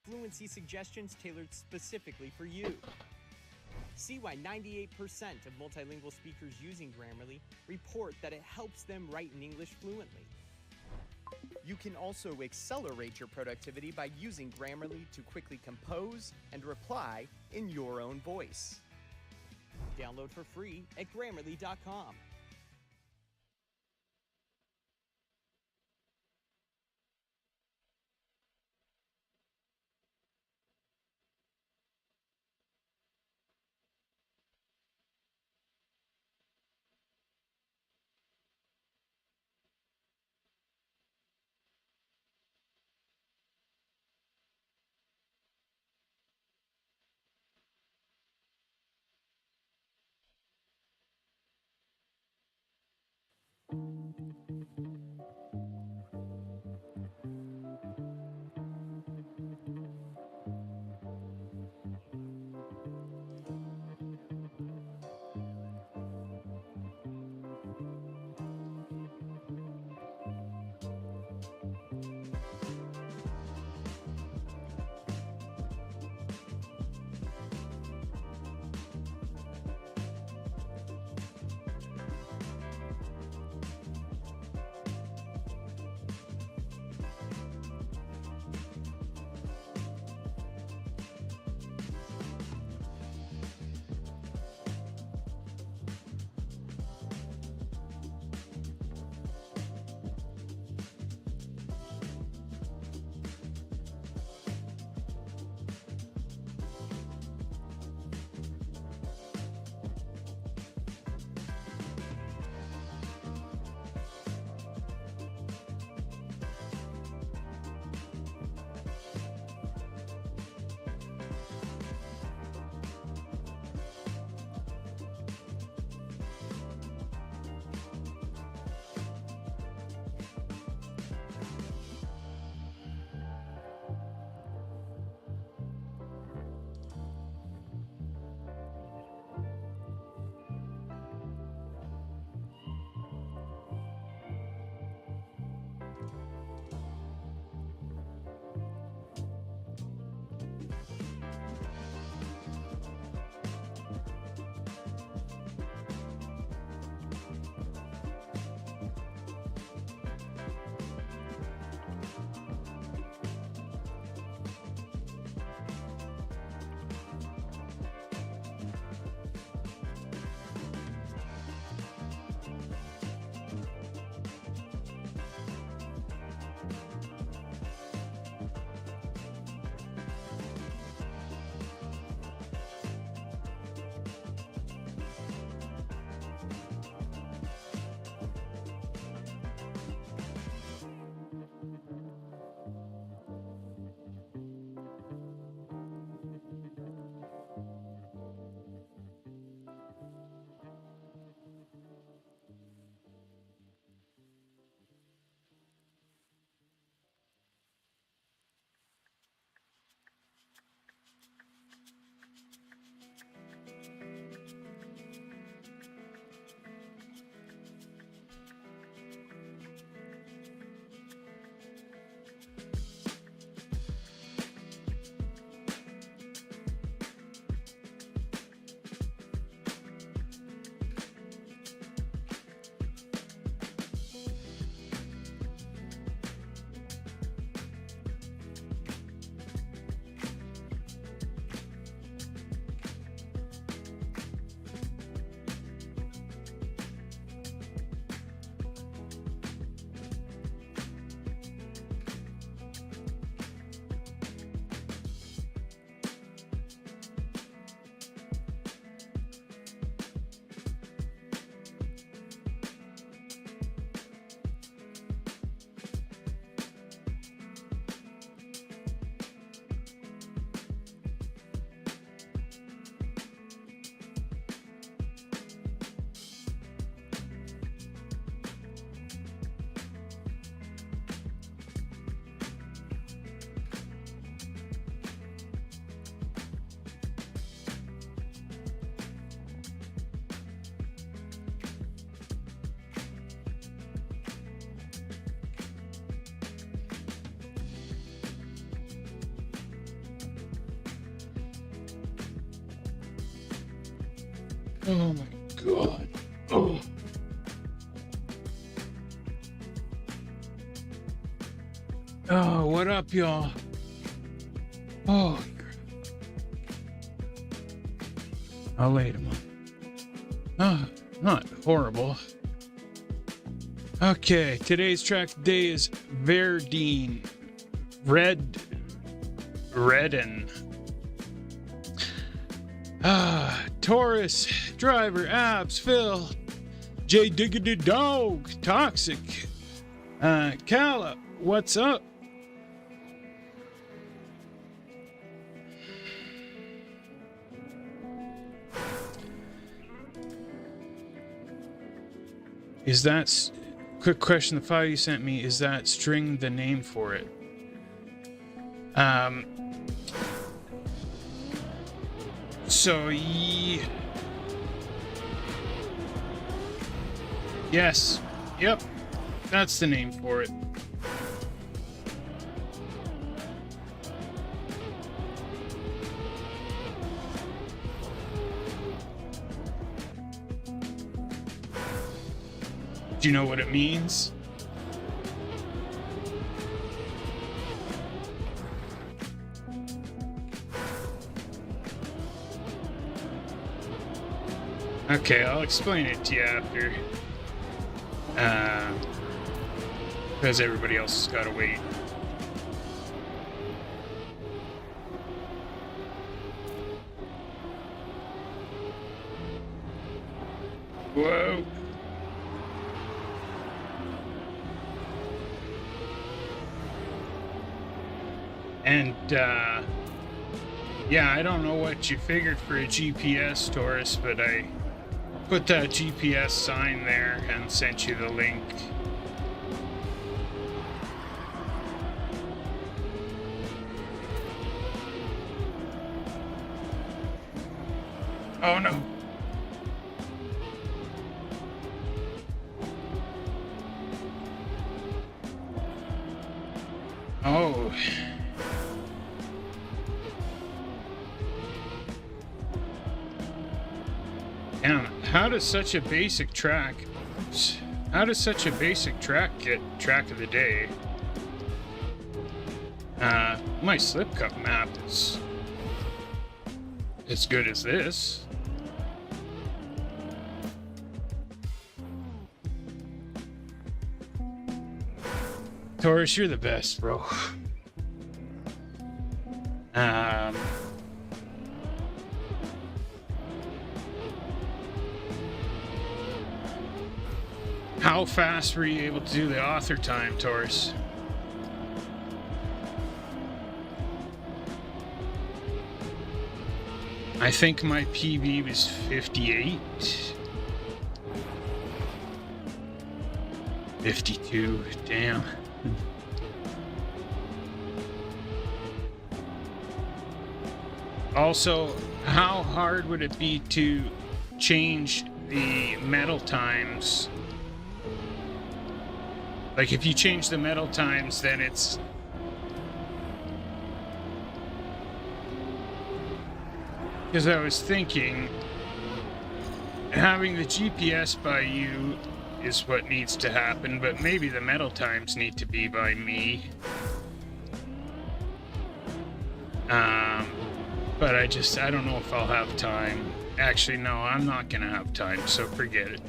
fluency suggestions tailored specifically for you. See why 98% of multilingual speakers using Grammarly report that it helps them write in English fluently. You can also accelerate your productivity by using Grammarly to quickly compose and reply in your own voice. Download for free at Grammarly.com. Oh my god. Oh. Oh, what up, y'all? Oh, I'll lay them on. Oh, not horrible. Okay, today's track today is Verdine. Redden. Taurus, Driver, Abs, Phil, J Diggity Dog, Toxic, Kala, what's up? Is that, quick question, the file you sent me, is that string the name for it? So, yes, yep, that's the name for it. Do you know what it means? Okay, I'll explain it to you after. Because everybody else has got to wait. Whoa. And, yeah, I don't know what you figured for a GPS, Taurus, but I put that GPS sign there and sent you the link. Oh no. Oh. Damn, how does such a basic track, get track of the day? My slip cup map is as good as this. Taurus, you're the best, bro. How fast were you able to do the author time, Taurus? I think my PB was 58. 52, damn. Also, how hard would it be to change the medal times? Like, if you change the medal times, then it's... Because I was thinking, having the GPS by you is what needs to happen, but maybe the medal times need to be by me. But I don't know if I'll have time. Actually, no, I'm not gonna have time, so forget it.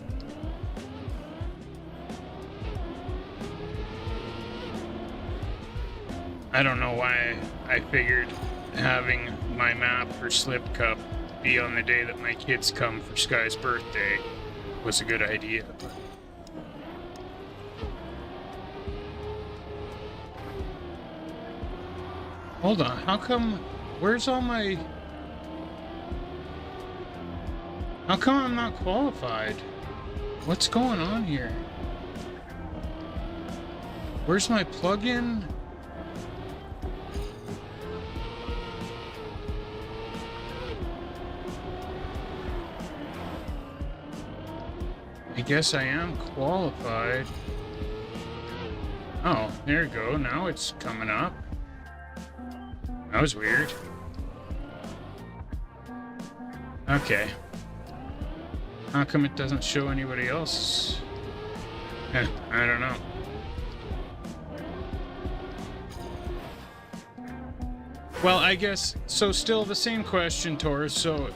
I don't know why I figured having my map for Slip Cup be on the day that my kids come for Sky's birthday was a good idea. Hold on, how come... Where's all my... How come I'm not qualified? What's going on here? Where's my plugin? I guess I am qualified. Oh, there you go. Now it's coming up. That was weird. Okay. How come it doesn't show anybody else? I don't know. Well, I guess, so still the same question, Taurus. So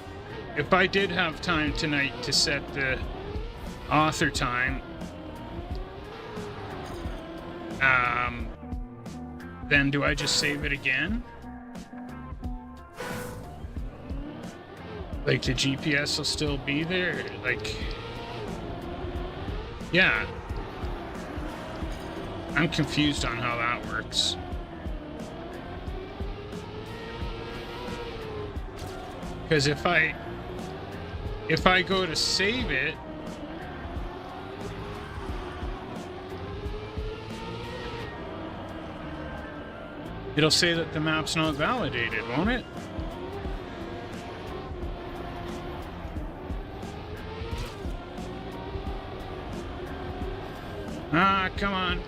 if I did have time tonight to set the author time, then do I just save it again? Like, the GPS will still be there? Like, yeah. I'm confused on how that works. Because if I go to save it, it'll say that the map's not validated, won't it? Ah, come on.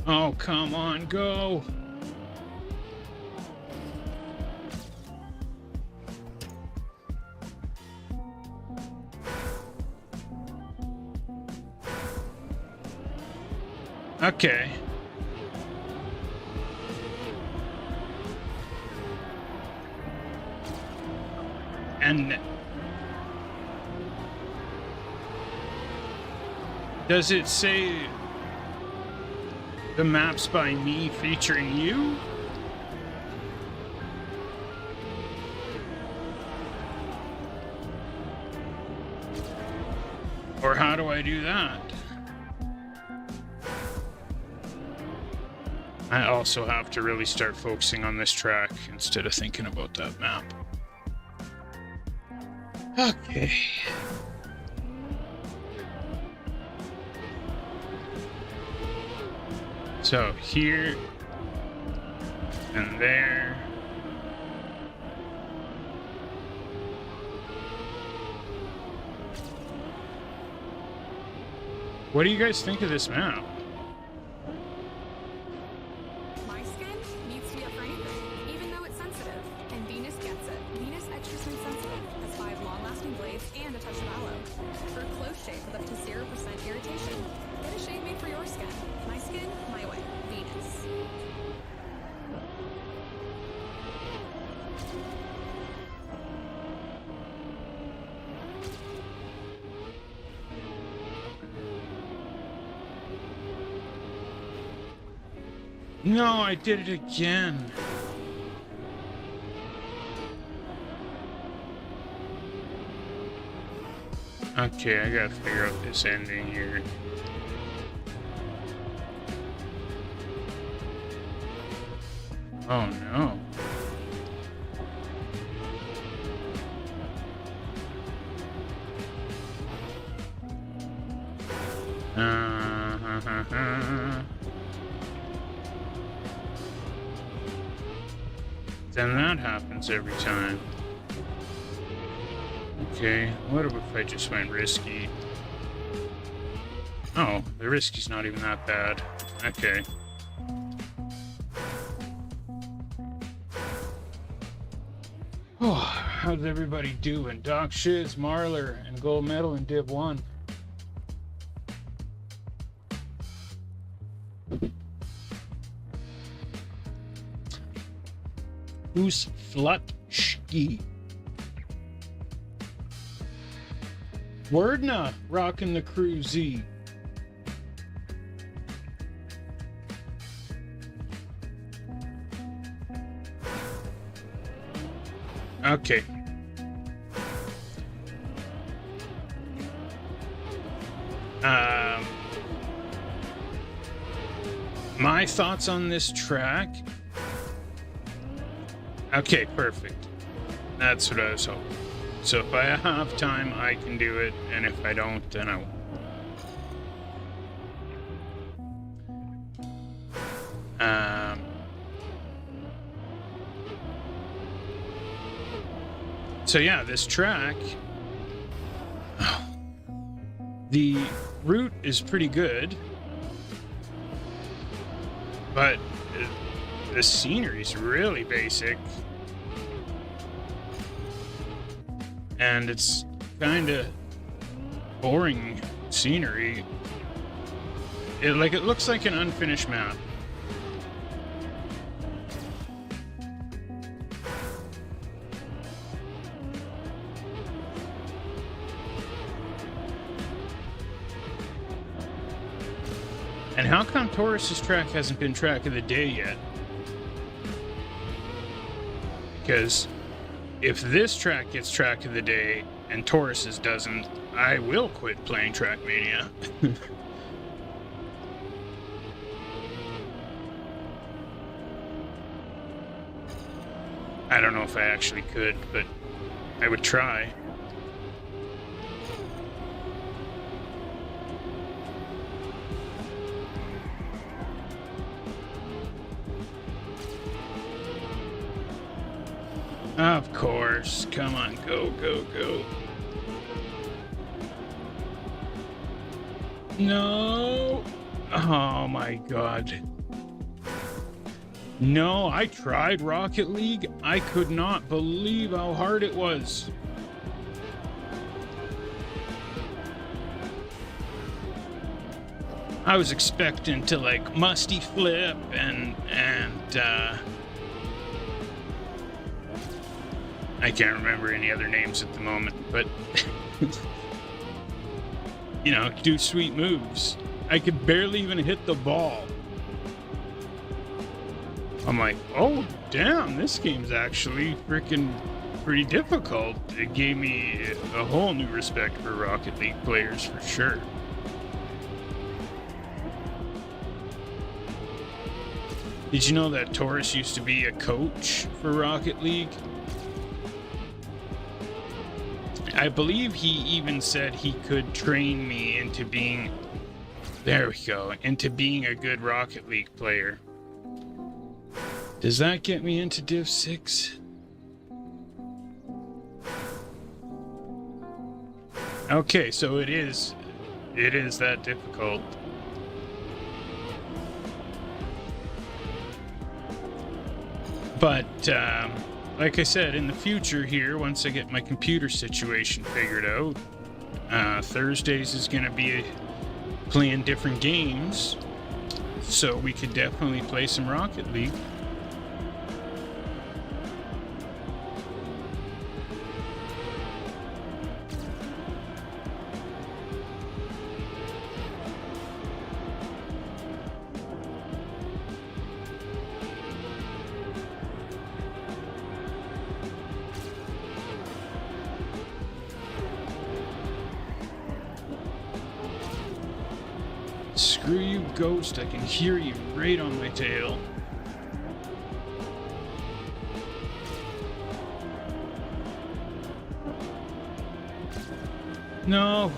Oh, come on, go. Okay. And does it say the maps by me featuring you? Or how do I do that? I also have to really start focusing on this track instead of thinking about that map. Okay. So here and there. What do you guys think of this map? My skin needs to be up for anything, even though it's sensitive. And Venus gets it. Venus Extra Smooth Sensitive has 5 long-lasting blades and a touch of aloe. For a close shave with up to 0% irritation. Get a shave made for your skin. My skin, my way. Venus. No, I did it again. Okay, I gotta figure out this ending here. Oh no. Then that happens every time. Okay, what if I just went risky? Oh, the risky's not even that bad. Okay. Oh, how's everybody doing? Doc Shiz, Marler, and gold medal in Div 1. Who's Flutschki? Wordna, rocking the crew Z. Okay. My thoughts on this track. Okay, perfect. That's what I was hoping. So if I have time, I can do it, and if I don't, then I won't. So yeah, this track. Oh, The route is pretty good, but the scenery is really basic, and it's kind of boring scenery. It looks like an unfinished map. And how come Taurus's track hasn't been track of the day yet? Because if this track gets track of the day and Taurus's doesn't, I will quit playing Trackmania. I don't know if I actually could, but I would try. Of course. Come on, go, go, go. No. Oh my god. No, I tried Rocket League. I could not believe how hard it was. I was expecting to like musty flip and I can't remember any other names at the moment, but you know, do sweet moves. I could barely even hit the ball. I'm like, oh damn, this game's actually freaking pretty difficult. It gave me a whole new respect for Rocket League players for sure. Did you know that Taurus used to be a coach for Rocket League? I believe he even said he could train me into being, there we go, into being a good Rocket League player. Does that get me into Div 6? Okay, so it is that difficult. But, like I said, in the future here, once I get my computer situation figured out, Thursdays is going to be playing different games, so we could definitely play some Rocket League. Screw you, Ghost. I can hear you right on my tail. No.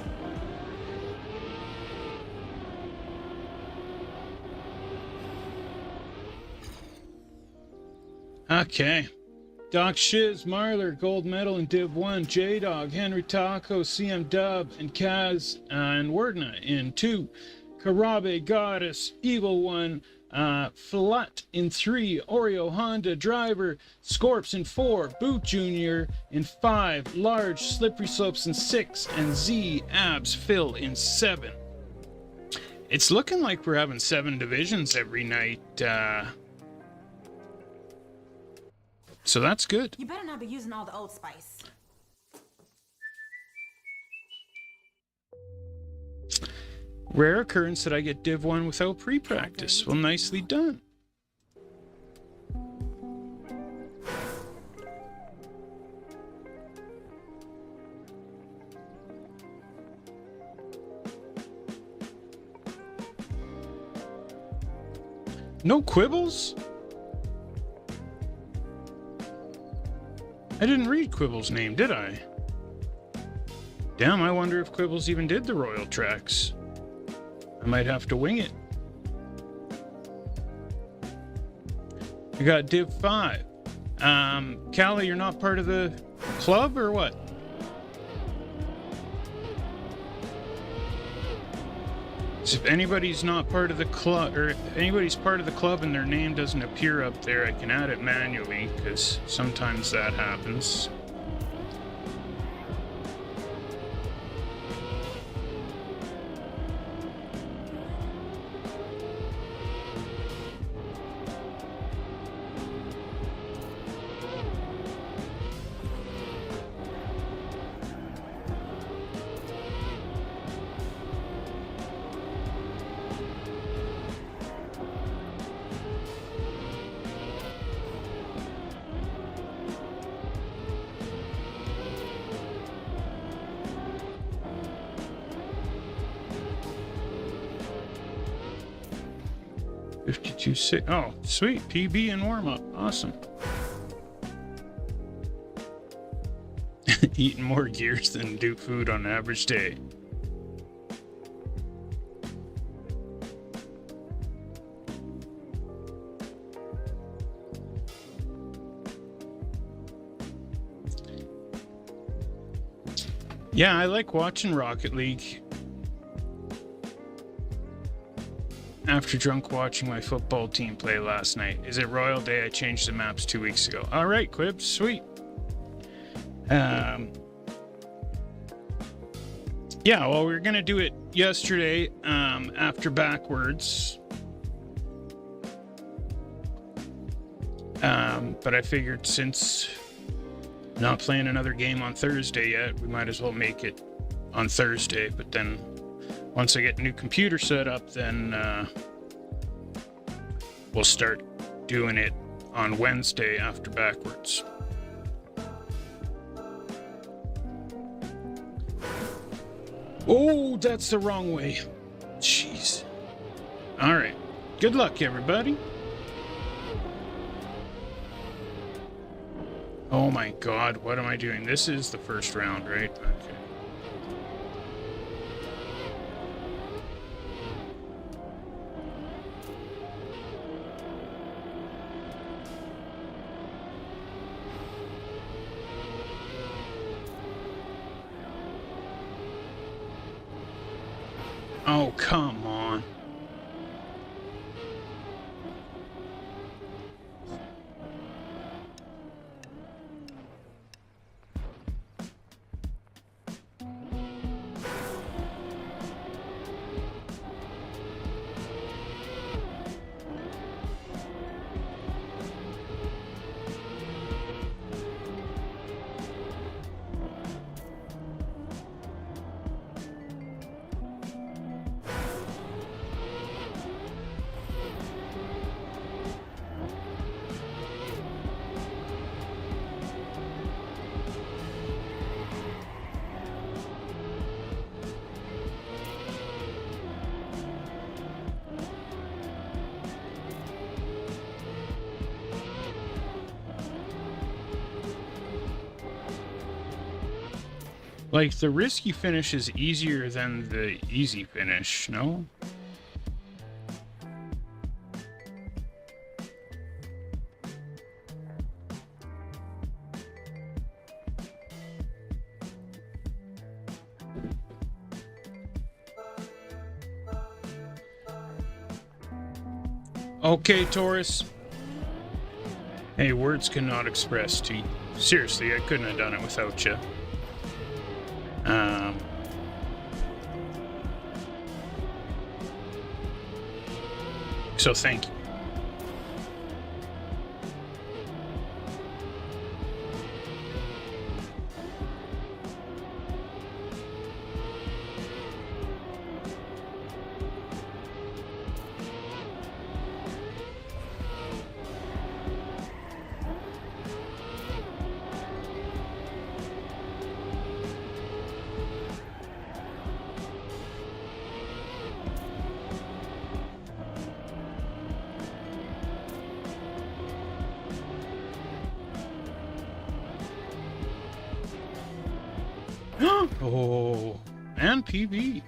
Okay. Doc Shiz, Marler, gold medal in Div 1, J-Dog, Henry Taco, CM Dub, and Kaz, and Wordna in 2. Karabe, Goddess, Evil One, Flat in 3, Oreo, Honda, Driver, Scorps in 4, Boot Jr. in 5, Large, Slippery Slopes in 6, and Z, Abs, Phil in 7. It's looking like we're having 7 divisions every night, so that's good. You better not be using all the Old Spice. Rare occurrence that I get Div 1 without pre-practice. Well, nicely done. No quibbles? I didn't read Quibble's name, did I? Damn, I wonder if Quibbles even did the Royal tracks. I might have to wing it. We got Div 5. Callie, you're not part of the club or what? So if anybody's not part of the club, or if anybody's part of the club and their name doesn't appear up there, I can add it manually, because sometimes that happens. Oh, sweet. PB and warm-up. Awesome. Eating more gears than do food on an average day. Yeah, I like watching Rocket League. After drunk watching my football team play last night. Is it Royal Day? I changed the maps 2 weeks ago. All right, Quibs, sweet. Yeah, well, we were gonna do it yesterday after backwards. But I figured since not playing another game on Thursday yet, we might as well make it on Thursday. But then once I get a new computer set up, then we'll start doing it on Wednesday after backwards. Oh, that's the wrong way. Jeez. All right. Good luck, everybody. Oh my God, what am I doing? This is the first round, right? Okay. Oh, come on. Like, the risky finish is easier than the easy finish, no? Okay, Taurus. Hey, words cannot express to you. Seriously, I couldn't have done it without you. So thank you. Oh, and PB.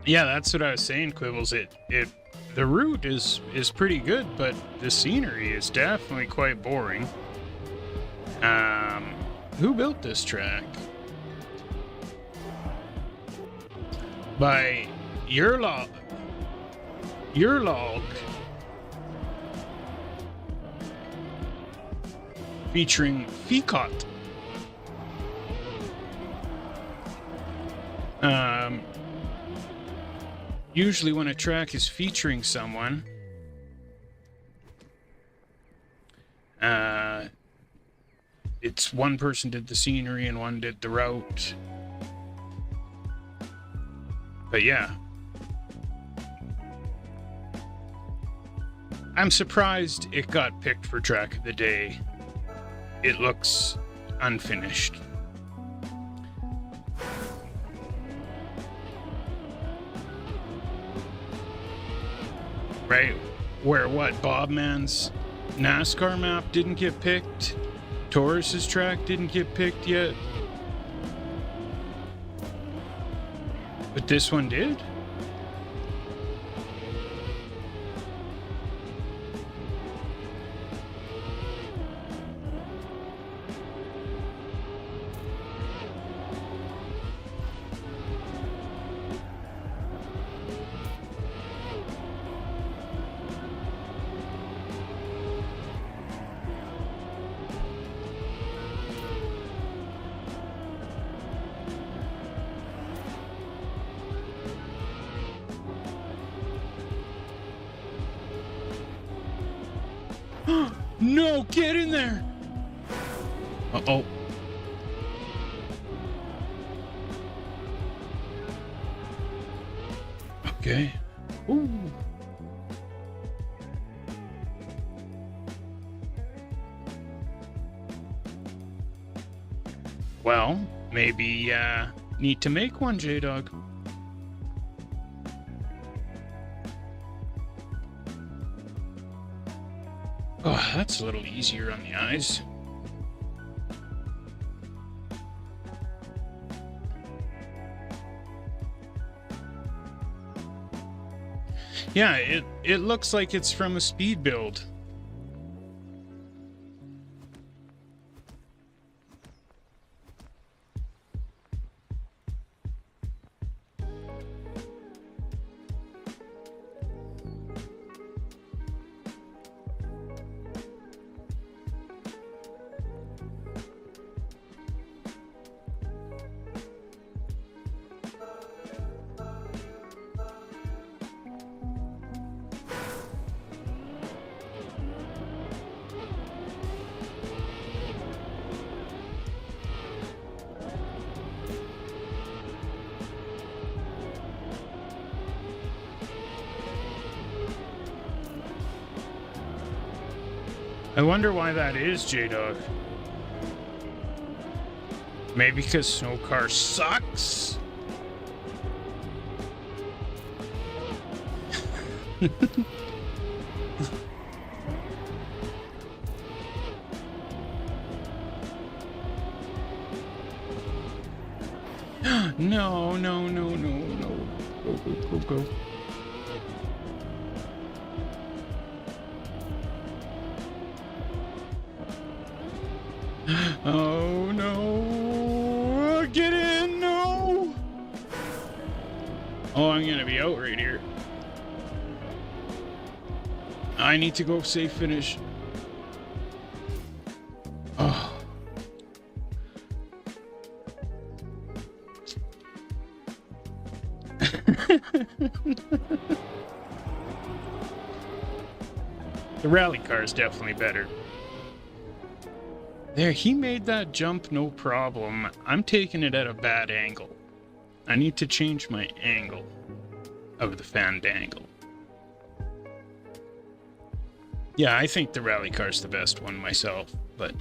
Yeah, that's what I was saying, Quibbles. It the route is pretty good, but the scenery is definitely quite boring. Who built this track? By Yerlog. Featuring Ficot. Usually when a track is featuring someone, it's one person did the scenery and one did the route. But yeah. I'm surprised it got picked for track of the day. It looks unfinished. Right? Where what? Bobman's NASCAR map didn't get picked? Taurus's track didn't get picked yet? But this one did? No, get in there! Uh-oh. Okay. Ooh. Well, maybe, need to make one, J-Dog. Oh, that's a little easier on the eyes. Yeah, it looks like it's from a speed build. I wonder why that is, J-Dog. Maybe because Snow Car sucks? No, no, no, no, no. Go, go, go, go. Oh no! Get in! No! Oh, I'm gonna be out right here. I need to go safe finish. Oh. The rally car is definitely better. There, he made that jump no problem. I'm taking it at a bad angle. I need to change my angle of the fandangle. Yeah, I think the rally car's the best one myself, but...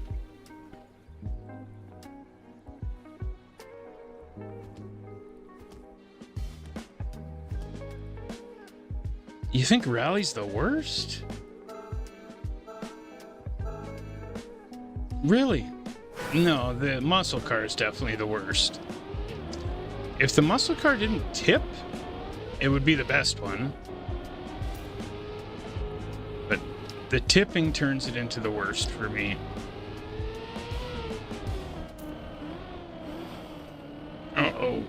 You think rally's the worst? Really? No, the muscle car is definitely the worst. If the muscle car didn't tip, it would be the best one. The tipping turns it into the worst for me. Uh-oh.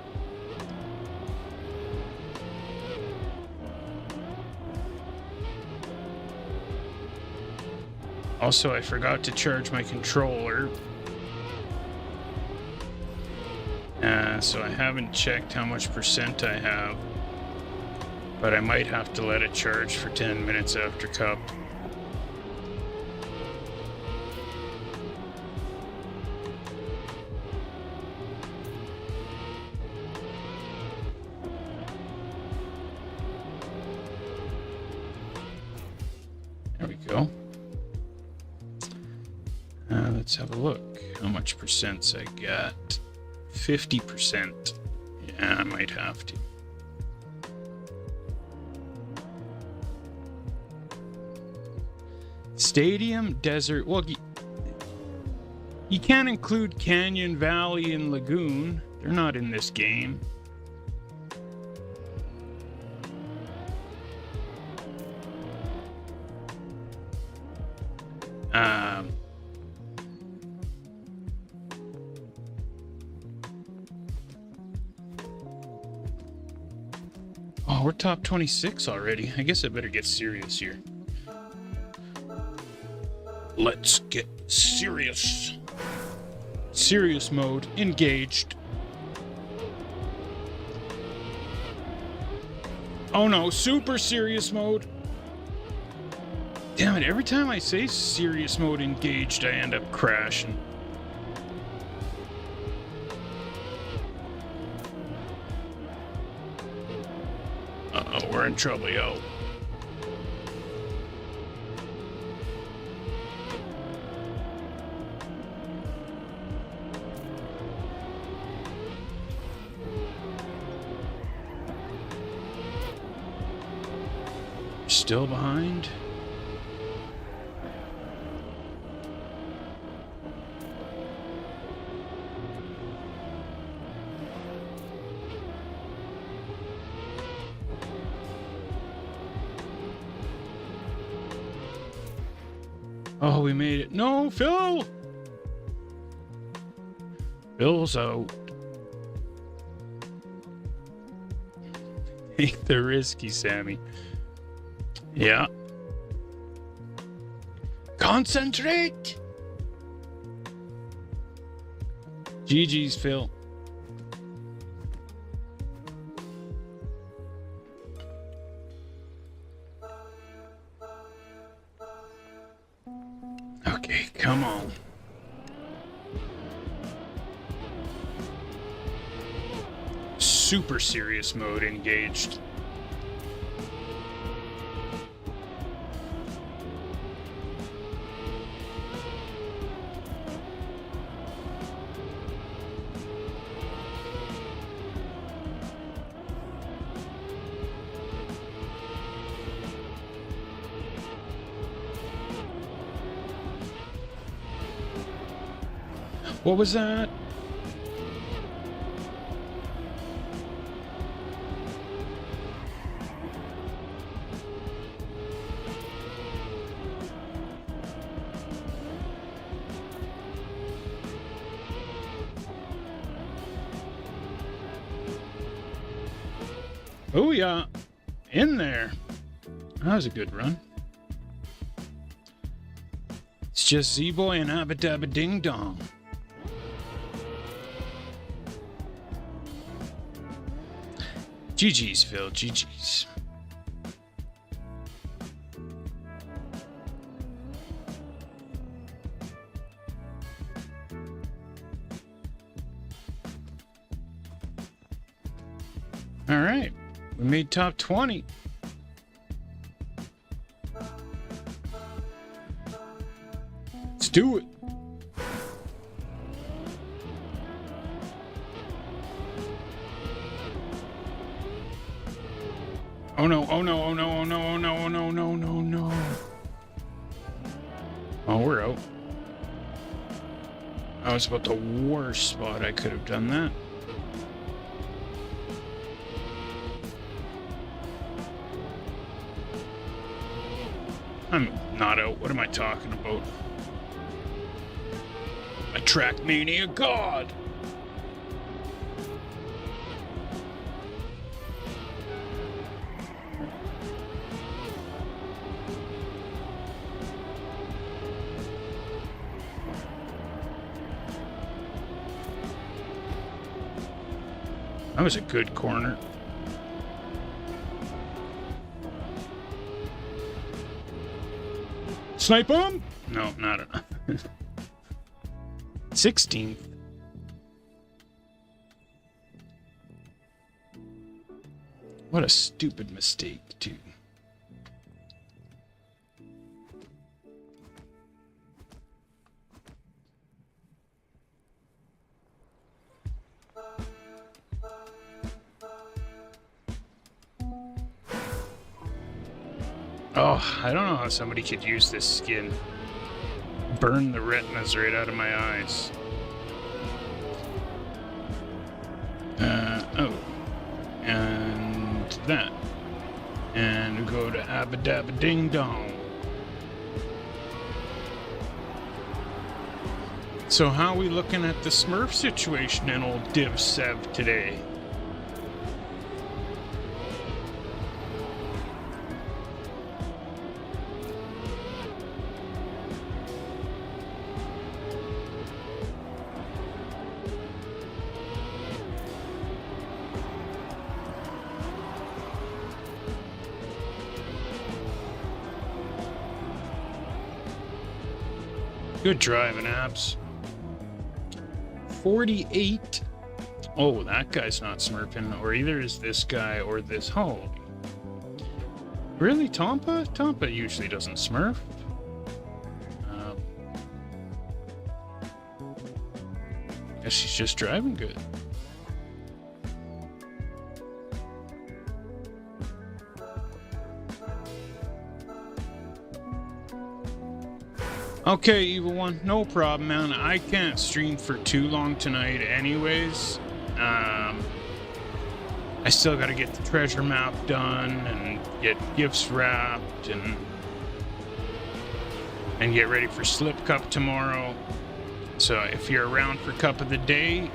Also, I forgot to charge my controller. So I haven't checked how much percent I have. But I might have to let it charge for 10 minutes after cup. There we go. Let's have a look. How much percents I got? 50%. Yeah, I might have to. Stadium, desert. Well, you can't include Canyon, Valley, and Lagoon. They're not in this game. Oh, we're top 26 already. I guess I better get serious here. Let's get serious. Serious mode engaged. Oh no, super serious mode. Damn it, every time I say serious mode engaged, I end up crashing. Uh-oh, we're in trouble, yo. Still behind? Oh, we made it. No, Phil! Phil's out. Take the risky, Sammy. Yeah. Concentrate! GG's, Phil. Okay, come on. Super serious mode engaged. What was that? Oh yeah, in there. That was a good run. It's just ZeeBoy and Abba Dabba Ding Dong. GG's, Phil. GG's. All right. We made top 20. Let's do it. Oh no, oh no, oh no, oh no, oh no, oh no, no, no, no. Oh, we're out. That was about the worst spot I could have done that. I'm not out. What am I talking about? A Trackmania god! That was a good corner. Snipe him? No, not enough. 16th. What a stupid mistake, too. Oh, I don't know how somebody could use this skin. Burn the retinas right out of my eyes. Oh. And that. And we go to Abba Dabba Ding Dong. So how are we looking at the Smurf situation in old Div Sev today? Good driving, Abs. 48. Oh, that guy's not smurfing, or either is this guy or this. Oh. Really, Tompa? Tompa usually doesn't smurf. Guess she's just driving good. Okay, Evil One, no problem, man. I can't stream for too long tonight anyways. I still gotta get the treasure map done and get gifts wrapped and get ready for Slip Cup tomorrow. So if you're around for Cup of the Day,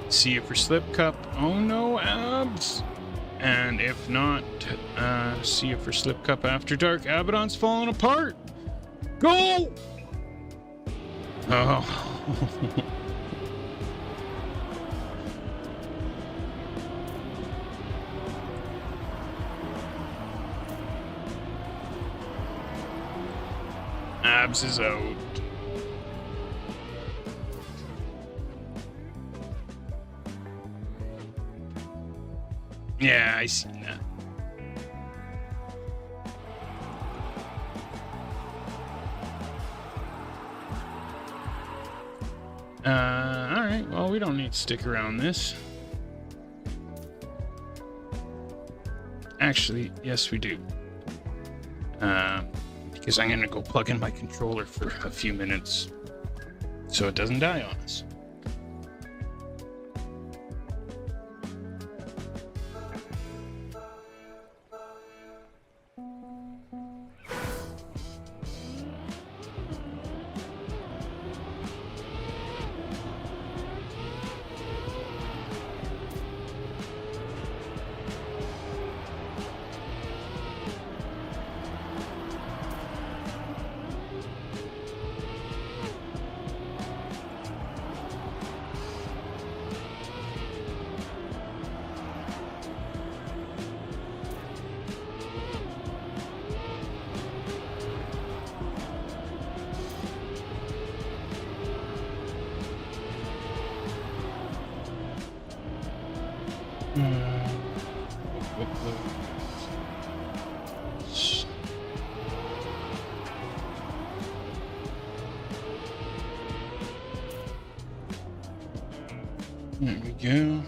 see you for Slip Cup. Oh no, Abs! And if not, see you for Slip Cup After Dark. Abaddon's falling apart. Go! Oh. Abs is out. Yeah, I seen that. Alright, well, we don't need to stick around this. Actually, yes, we do. Because I'm gonna go plug in my controller for a few minutes so it doesn't die on us. There we go.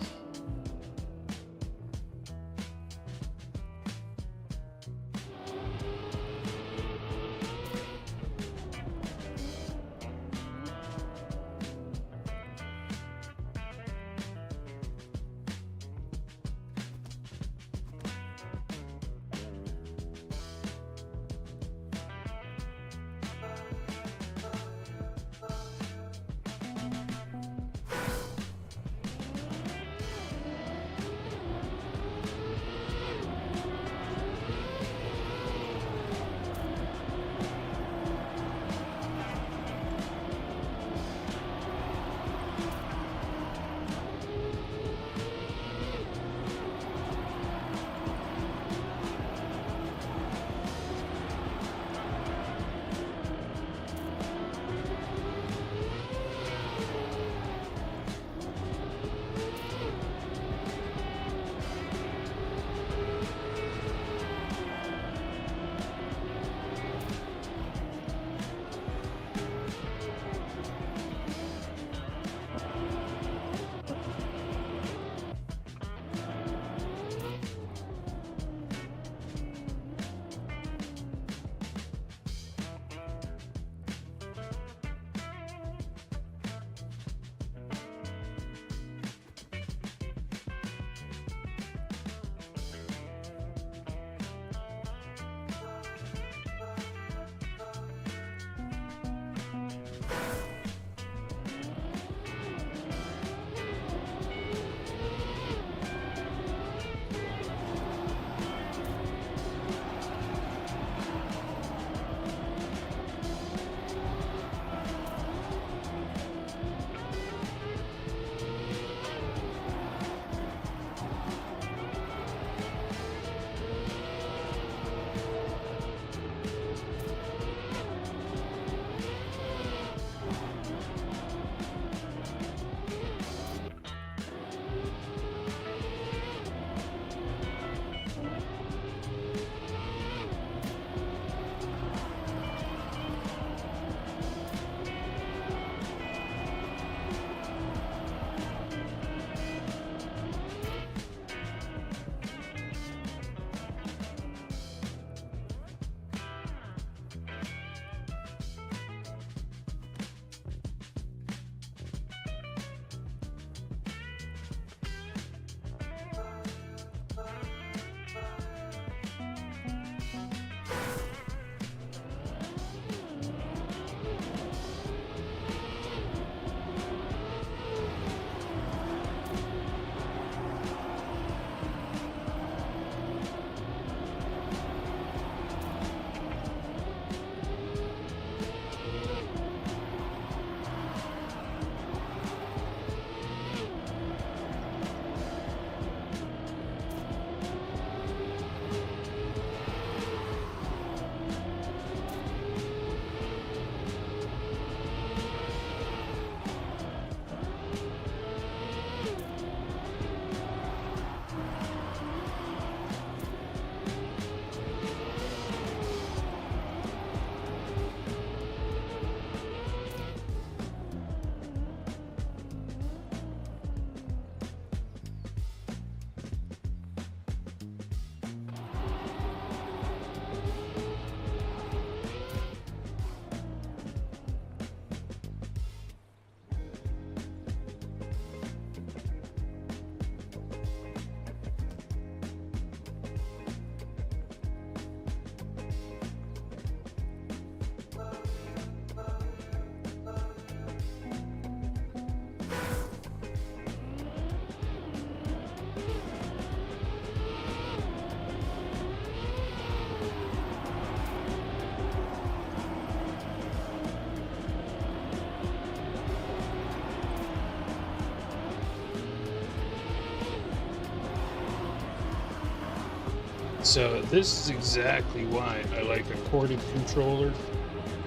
So this is exactly why I like a corded controller.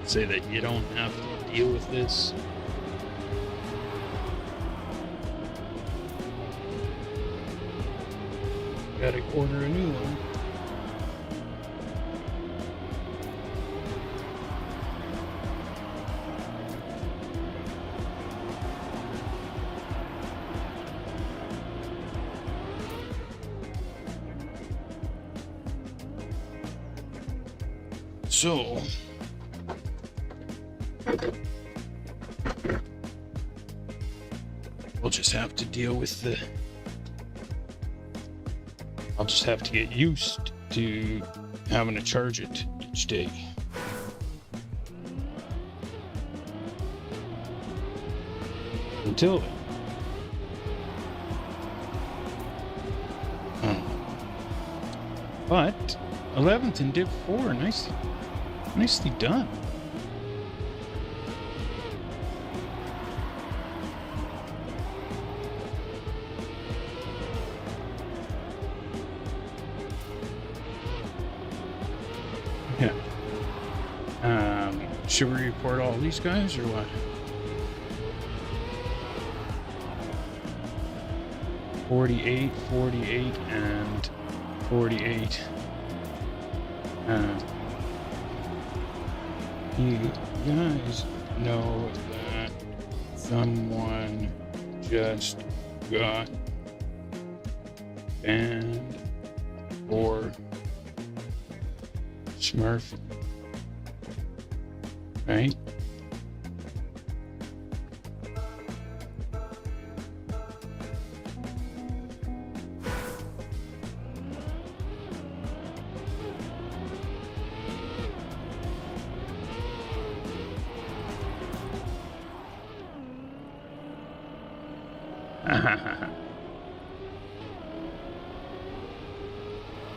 Say that you don't have to deal with this. Gotta order a new one. So, we'll just have to deal with the... I'll just have to get used to having to charge it each day. Until then. But 11th and Div 4, nicely done. Yeah. Should we report all these guys or what? 48, 48, and 48. You guys know that someone just got banned for Smurf, right?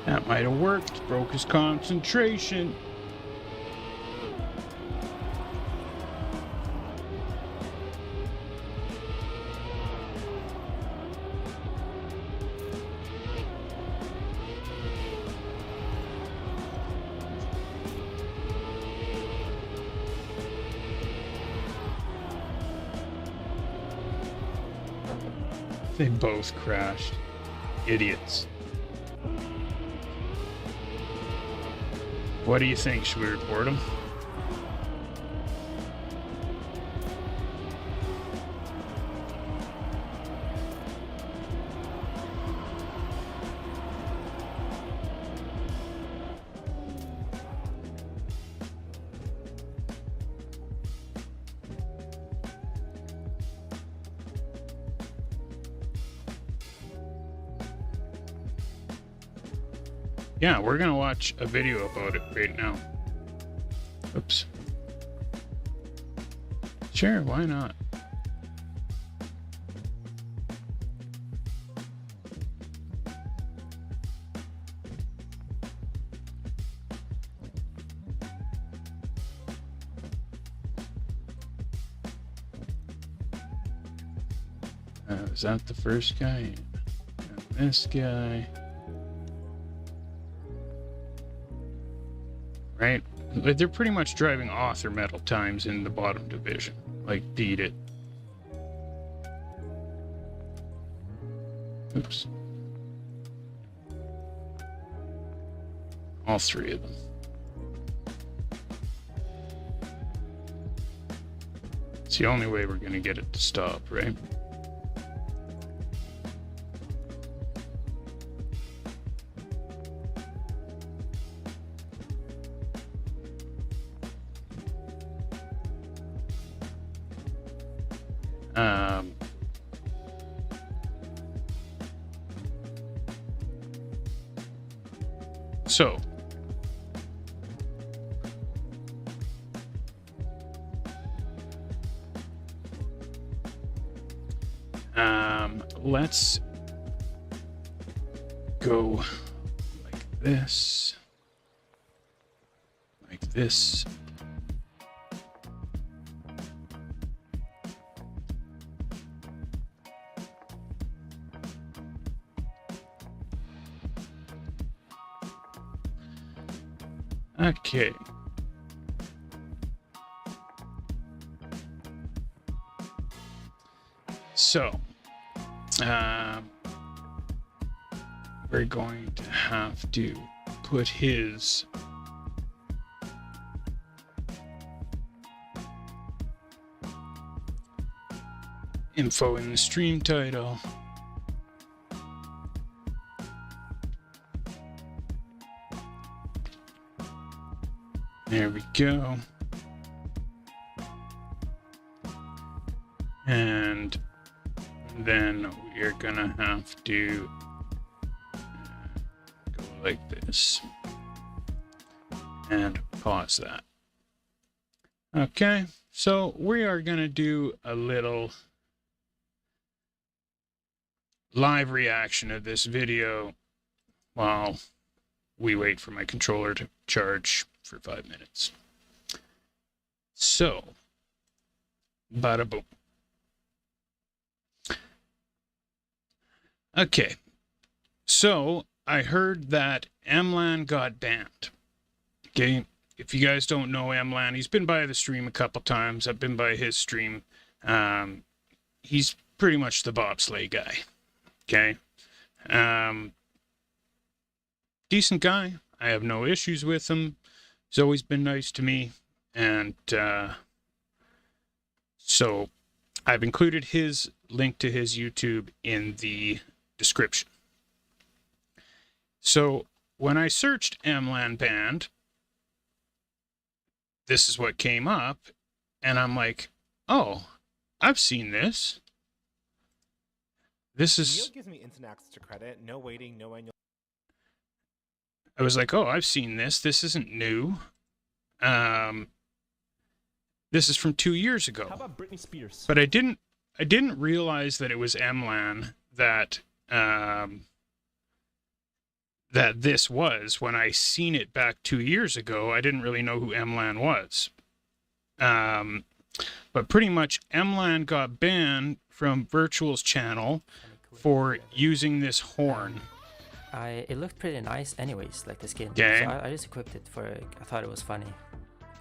That might have worked. Broke his concentration. They both crashed. Idiots. What do you think? Should we report them? Yeah, we're gonna watch a video about it right now. Oops. Sure, why not? Is that the first guy? And this guy. Right? They're pretty much driving author metal times in the bottom division. Like, beat it. Oops. All three of them. It's the only way we're gonna get it to stop, right? So, let's go like this, like this. Okay. So, we're going to have to put his info in the stream title. There we go. And then we're gonna have to go like this and pause that. Okay, so we are gonna do a little live reaction of this video while we wait for my controller to charge for 5 minutes. So, bada boom. Okay, so I heard that Emlan got banned. Okay, if you guys don't know Emlan, he's been by the stream a couple times. I've been by his stream. He's pretty much the bobsleigh guy. Okay, decent guy. I have no issues with him. He's always been nice to me, and so I've included his link to his YouTube in the description. So when I searched Emlan banned, this is what came up, and I'm like, oh, I've seen this. This is... gives me instant access to credit, no waiting, no annual. I was like, oh, I've seen this. This isn't new. This is from 2 years ago. How about Britney Spears? But I didn't realize that it was Emlan that that this was. When I seen it back 2 years ago, I didn't really know who Emlan was. But pretty much Emlan got banned from Virtual's channel for using this horn. It looked pretty nice anyways, like the skin. Okay. So I just equipped it for, I thought it was funny.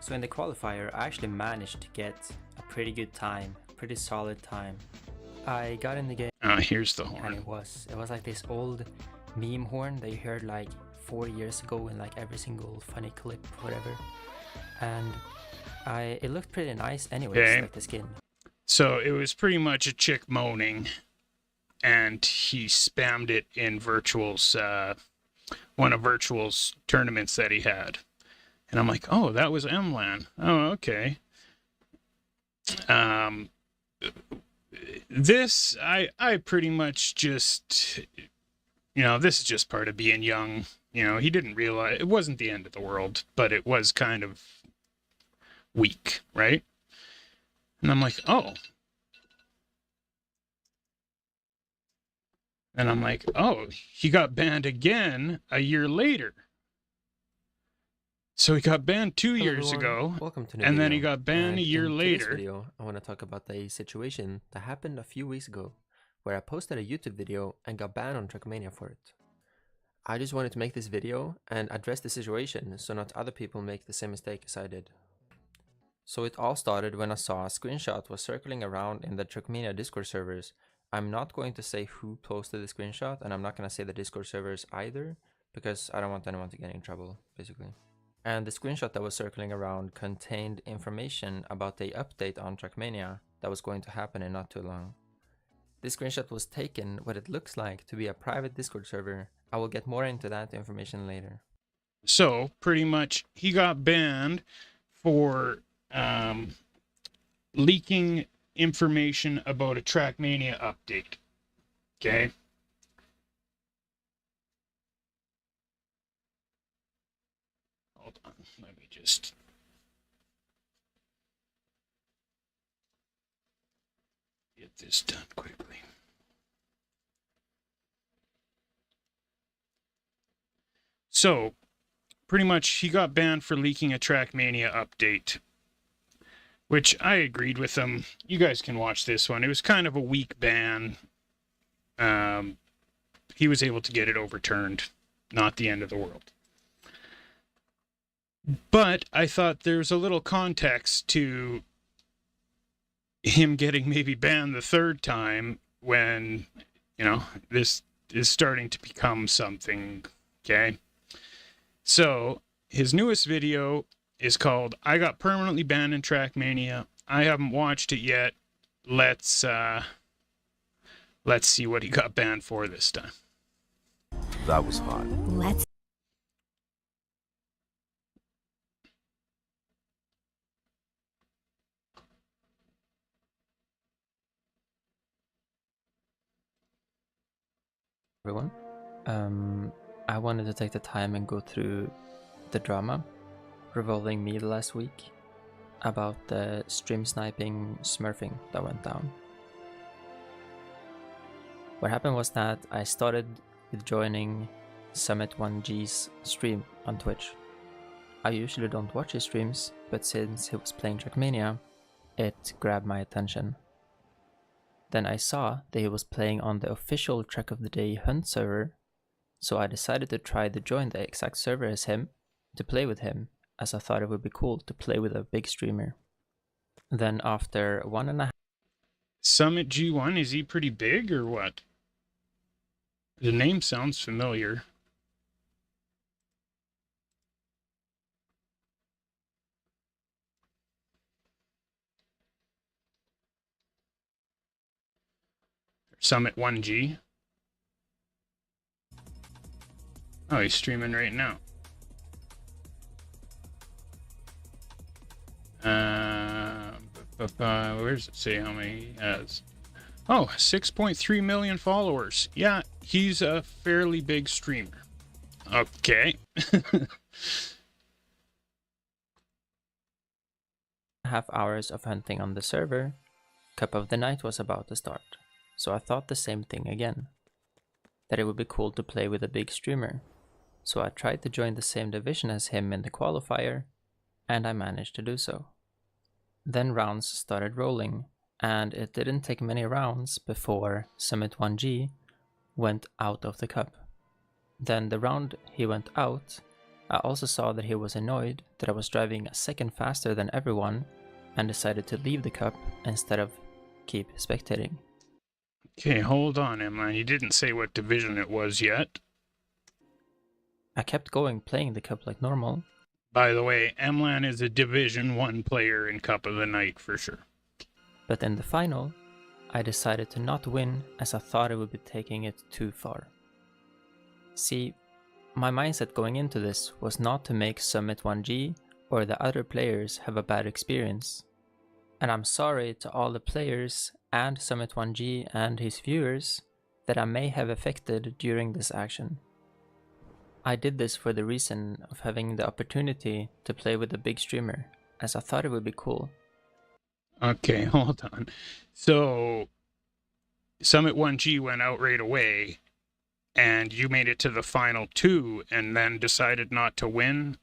So in the qualifier, I actually managed to get a pretty good time, pretty solid time. I got in the game. Here's the And horn. it was like this old meme horn that you heard like 4 years ago in like every single funny clip, whatever. And it looked pretty nice anyways, Okay. like the skin. So it was pretty much a chick moaning, and he spammed it in Virtual's, one of Virtual's tournaments that he had. And I'm like, oh, that was Emlan. Oh, okay. This, I pretty much just, you know, this is just part of being young. You know, he didn't realize, it wasn't the end of the world, but it was kind of weak, right? And I'm like, oh. And I'm like, oh, he got banned again a year later. So he got banned 2 Hello years everyone. ago, Welcome to the and then video. he got banned a year In today's later. video, I want to talk about a situation that happened a few weeks ago, where I posted a YouTube video and got banned on Trackmania for it. I just wanted to make this video and address the situation so not other people make the same mistake as I did. So it all started when I saw a screenshot was circling around in the Trackmania Discord servers. I'm not going to say who posted the screenshot, and I'm not going to say the Discord servers either, because I don't want anyone to get in trouble, basically. And the screenshot that was circling around contained information about the update on Trackmania that was going to happen in not too long. This screenshot was taken what it looks like to be a private Discord server. I will get more into that information later. So pretty much he got banned for leaking information about a Trackmania update. Okay. Hold on, let me just... get this done quickly. So, pretty much he got banned for leaking a Trackmania update, which I agreed with him. You guys can watch this one. It was kind of a weak ban. He was able to get it overturned. Not the end of the world. But I thought there's a little context to him getting maybe banned the third time when, this is starting to become something, okay? So, his newest video is called I Got Permanently Banned in Trackmania. I haven't watched it yet. Let's see what he got banned for this time. That was hot. Let's Everyone. I wanted to take the time and go through the drama revolving me last week about the stream sniping smurfing that went down. What happened was that I started with joining Summit1G's stream on Twitch. I usually don't watch his streams, but since he was playing Trackmania, it grabbed my attention. Then I saw that he was playing on the official Track of the Day Hunt server, so I decided to try to join the exact server as him to play with him, as I thought it would be cool to play with a big streamer. Then after 1.5 Summit G1, is he pretty big or what? The name sounds familiar. Summit 1G. Oh, he's streaming right now. Where does it say how many he has? Oh, 6.3 million followers. Yeah, he's a fairly big streamer. Okay. half hours of hunting on the server, Cup of the Night was about to start. So I thought the same thing again, that it would be cool to play with a big streamer. So I tried to join the same division as him in the qualifier, and I managed to do so. Then rounds started rolling, and it didn't take many rounds before Summit1G went out of the cup. Then the round he went out, I also saw that he was annoyed that I was driving a second faster than everyone and decided to leave the cup instead of keep spectating. Okay, hold on, Emma. You didn't say what division it was yet. I kept going playing the cup like normal. By the way, Emlan is a Division 1 player in Cup of the Night for sure. But in the final, I decided to not win as I thought I would be taking it too far. See, my mindset going into this was not to make Summit1G or the other players have a bad experience. And I'm sorry to all the players and Summit1G and his viewers that I may have affected during this action. I did this for the reason of having the opportunity to play with a big streamer, as I thought it would be cool. Okay, hold on. So, Summit1G went out right away, and you made it to the final two, and then decided not to win?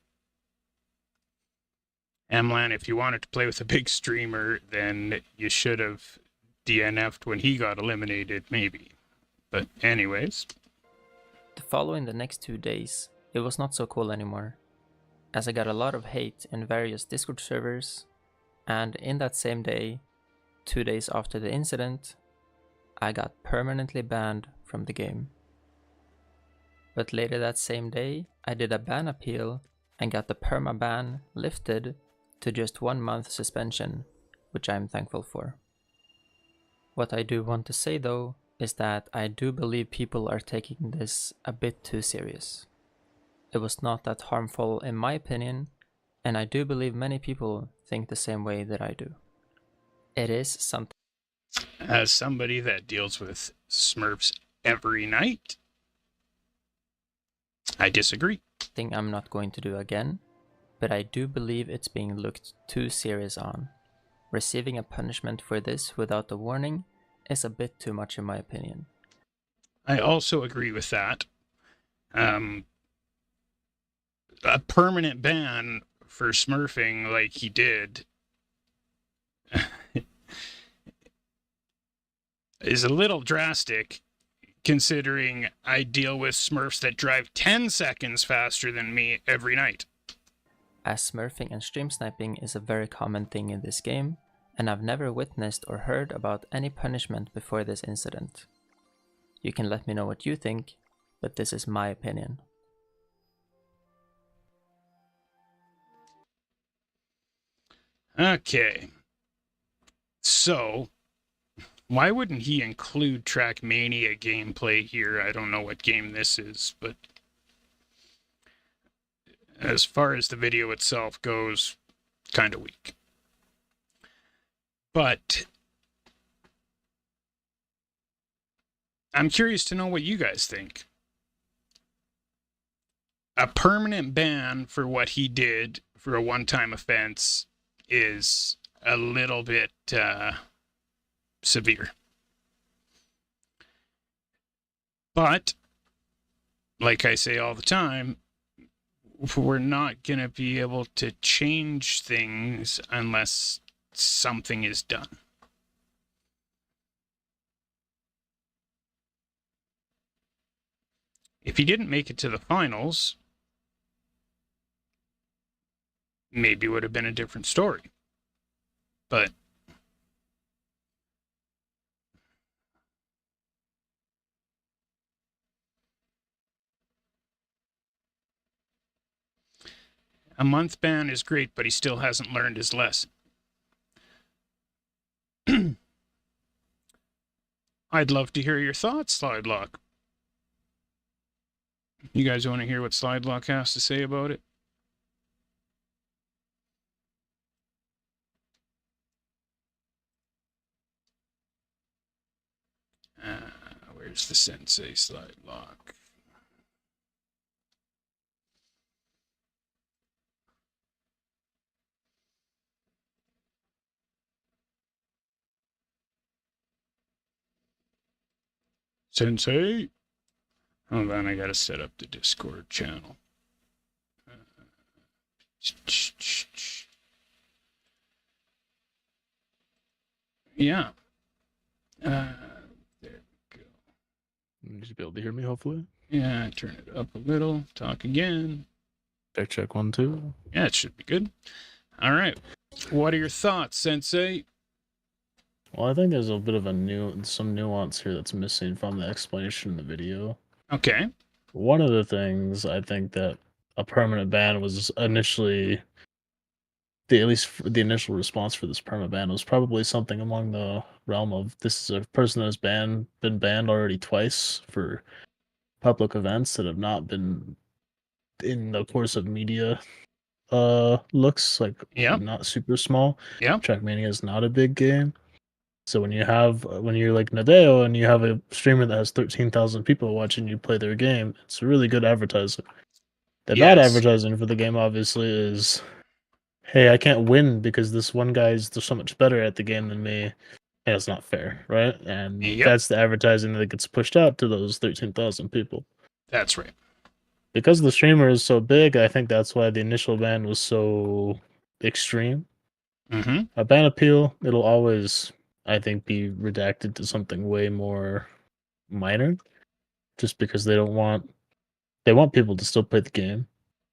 Emlan, if you wanted to play with a big streamer, then you should have DNF'd when he got eliminated, maybe. But anyways. Following the next 2 days, it was not so cool anymore, as I got a lot of hate in various Discord servers, and in that same day, 2 days after the incident, I got permanently banned from the game. But later that same day, I did a ban appeal and got the perma-ban lifted to just 1 month suspension, which I am thankful for. What I do want to say though, is that I do believe people are taking this a bit too serious. It was not that harmful in my opinion, and I do believe many people think the same way that I do. It is something. As somebody that deals with Smurfs every night, I disagree. I'm not going to do again, but I do believe it's being looked too serious on. Receiving a punishment for this without a warning is a bit too much in my opinion. I also agree with that. A permanent ban for smurfing like he did is a little drastic, considering I deal with smurfs that drive 10 seconds faster than me every night. as smurfing and stream sniping is a very common thing in this game, and I've never witnessed or heard about any punishment before this incident. You can let me know what you think, but this is my opinion. Okay. So, why wouldn't he include Trackmania gameplay here? I don't know what game this is, but as far as the video itself goes, kind of weak. But I'm curious to know what you guys think. A permanent ban for what he did for a one-time offense is a little bit severe. But, like I say all the time, we're not going to be able to change things unless something is done. If he didn't make it to the finals, maybe it would have been a different story. But a month ban is great, but he still hasn't learned his lesson. I'd love to hear your thoughts, Slidelock. You guys want to hear what Slidelock has to say about it? Where's the sensei Slidelock? Sensei? Hold on, I gotta set up the Discord channel. Yeah. There we go. You should be able to hear me, hopefully. Yeah, turn it up a little. Talk again. Check 1, 2. Yeah, it should be good. All right. What are your thoughts, Sensei? Well, I think there's a bit of some nuance here that's missing from the explanation in the video. Okay. One of the things I think that a permanent ban was initially, at least the initial response for this permanent ban was probably something along the realm of, this is a person that has been banned already twice for public events that have not been in the course of media looks, like not super small. Trackmania is not a big game. So when you're like Nadeo and you have a streamer that has 13,000 people watching you play their game, it's really good advertising. The bad advertising for the game obviously is, hey, I can't win because this one guy's so much better at the game than me, and it's not fair, right? And that's the advertising that gets pushed out to those 13,000 people. That's right. Because the streamer is so big, I think that's why the initial ban was so extreme. Mm-hmm. A ban appeal, it'll always, I think, be redacted to something way more minor, just because they want people to still play the game.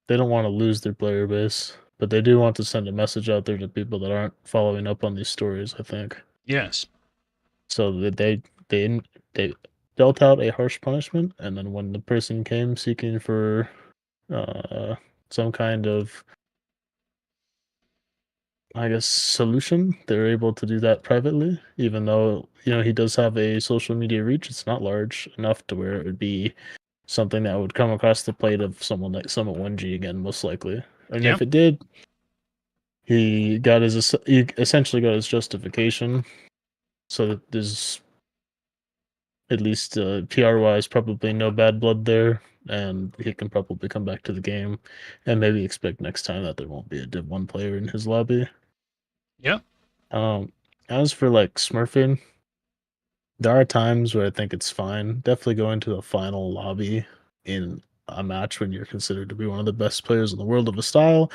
They don't want to lose their player base, but they do want to send a message out there to people that aren't following up on these stories, I think. Yes. So that they dealt out a harsh punishment, and then when the person came seeking for some kind of, I guess, solution, they're able to do that privately, even though, he does have a social media reach. It's not large enough to where it would be something that would come across the plate of someone like Summit1G again, most likely. And if it did, he essentially got his justification, so that there's, at least PR-wise, probably no bad blood there, and he can probably come back to the game and maybe expect next time that there won't be a Div 1 player in his lobby. Yep. As for like smurfing, there are times where I think it's fine. Definitely going to a final lobby in a match when you're considered to be one of the best players in the world of a style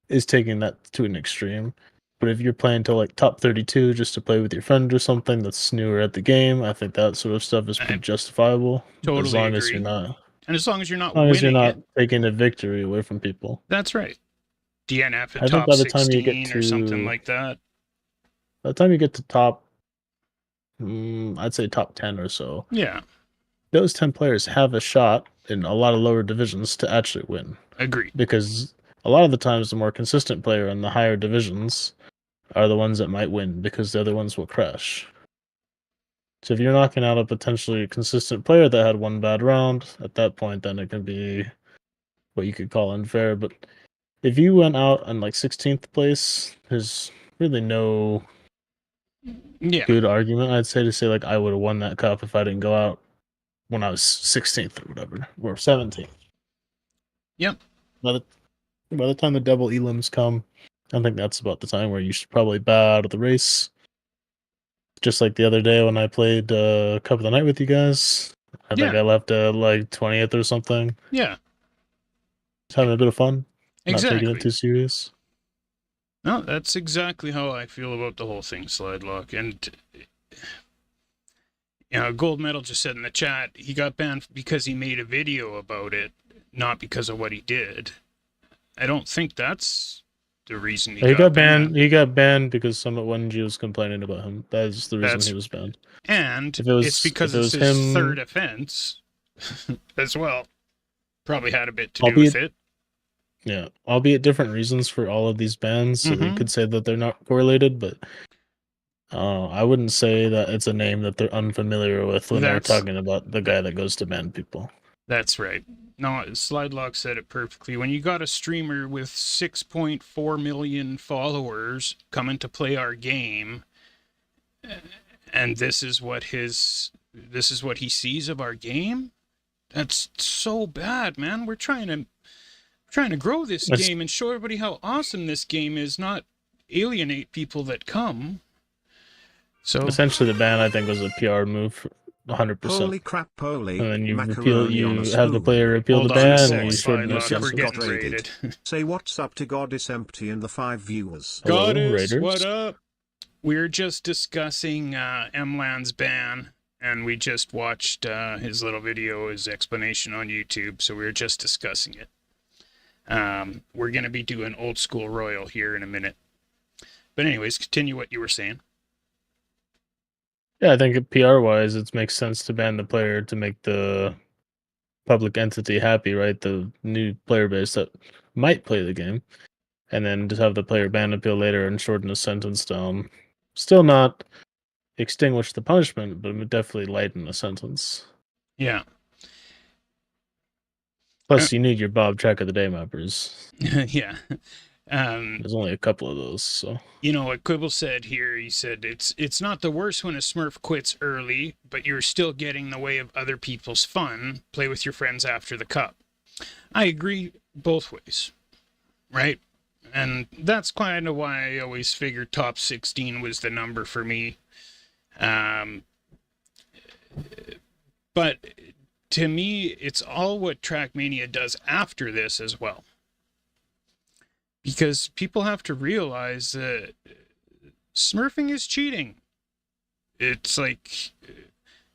is taking that to an extreme. But if you're playing to like top 32 just to play with your friend or something that's newer at the game, I think that sort of stuff is pretty justifiable. Totally as long agree. as you're not, and as long as you're not winning, winning, taking a victory away from people. That's right. DNF I at think top by the time you get 16 or something to like that. by the time you get to top, I'd say top 10 or so, Yeah, those 10 players have a shot in a lot of lower divisions to actually win. agreed. Because a lot of the times, the more consistent player in the higher divisions are the ones that might win because the other ones will crash. So if you're knocking out a potentially consistent player that had one bad round, at that point, then it can be what you could call unfair. But if you went out in like 16th place, there's really no Yeah, good argument, I'd say, to say like I would have won that cup if I didn't go out when I was 16th or whatever, or 17th. yep. By the time the double elims come, I think that's about the time where you should probably bow out of the race. Just like the other day when I played Cup of the Night with you guys. I think Yeah. I left like 20th or something. Yeah, Just having a bit of fun. Not taking exactly. it too serious. No, that's exactly how I feel about the whole thing, Slide Lock. And, you know, Gold Medal just said in the chat, he got banned because he made a video about it, not because of what he did. I don't think that's the reason He got banned. He got banned because Summit 1G was complaining about him. That is the reason he was banned. And If it was, it's because if it it's was his him, third offense as well. Probably had a bit to do Albeit- with it. Yeah, albeit different reasons for all of these bans, so we Mhm. could say that they're not correlated, but I wouldn't say that it's a name that they're unfamiliar with when they're talking about the guy that goes to ban people. That's right. No, Slidelock said it perfectly. When you got a streamer with 6.4 million followers coming to play our game, and this is what he sees of our game, that's so bad, man. We're trying to grow this game and show everybody how awesome this game is, not alienate people that come. So essentially, the ban I think was a PR move, 100%. Holy crap, Polly. And then you have Macaroni the player repeal hold the on a ban, sec, and you shorten the Slidelock, we're sentence. getting raided. Say what's up to Goddess Empty and the 5 viewers. Hello, Goddess, Raiders. what up? We're just discussing MLAN's ban, and we just watched his little video, his explanation on YouTube, so we were just discussing it. We're going to be doing Old School Royal here in a minute. But anyways, continue what you were saying. Yeah, I think PR-wise, it makes sense to ban the player to make the public entity happy, right? The new player base that might play the game, and then just have the player ban appeal later and shorten the sentence down. Still not extinguish the punishment, but it would definitely lighten the sentence. Yeah. Plus, you need your Bob Track of the Day mappers. Yeah. There's only a couple of those, so. You know what Quibble said here, he said, it's not the worst when a Smurf quits early, but you're still getting in the way of other people's fun. Play with your friends after the cup. I agree both ways, right? And that's kind of why I always figured top 16 was the number for me. But to me, it's all what Trackmania does after this as well. Because people have to realize that smurfing is cheating. It's like,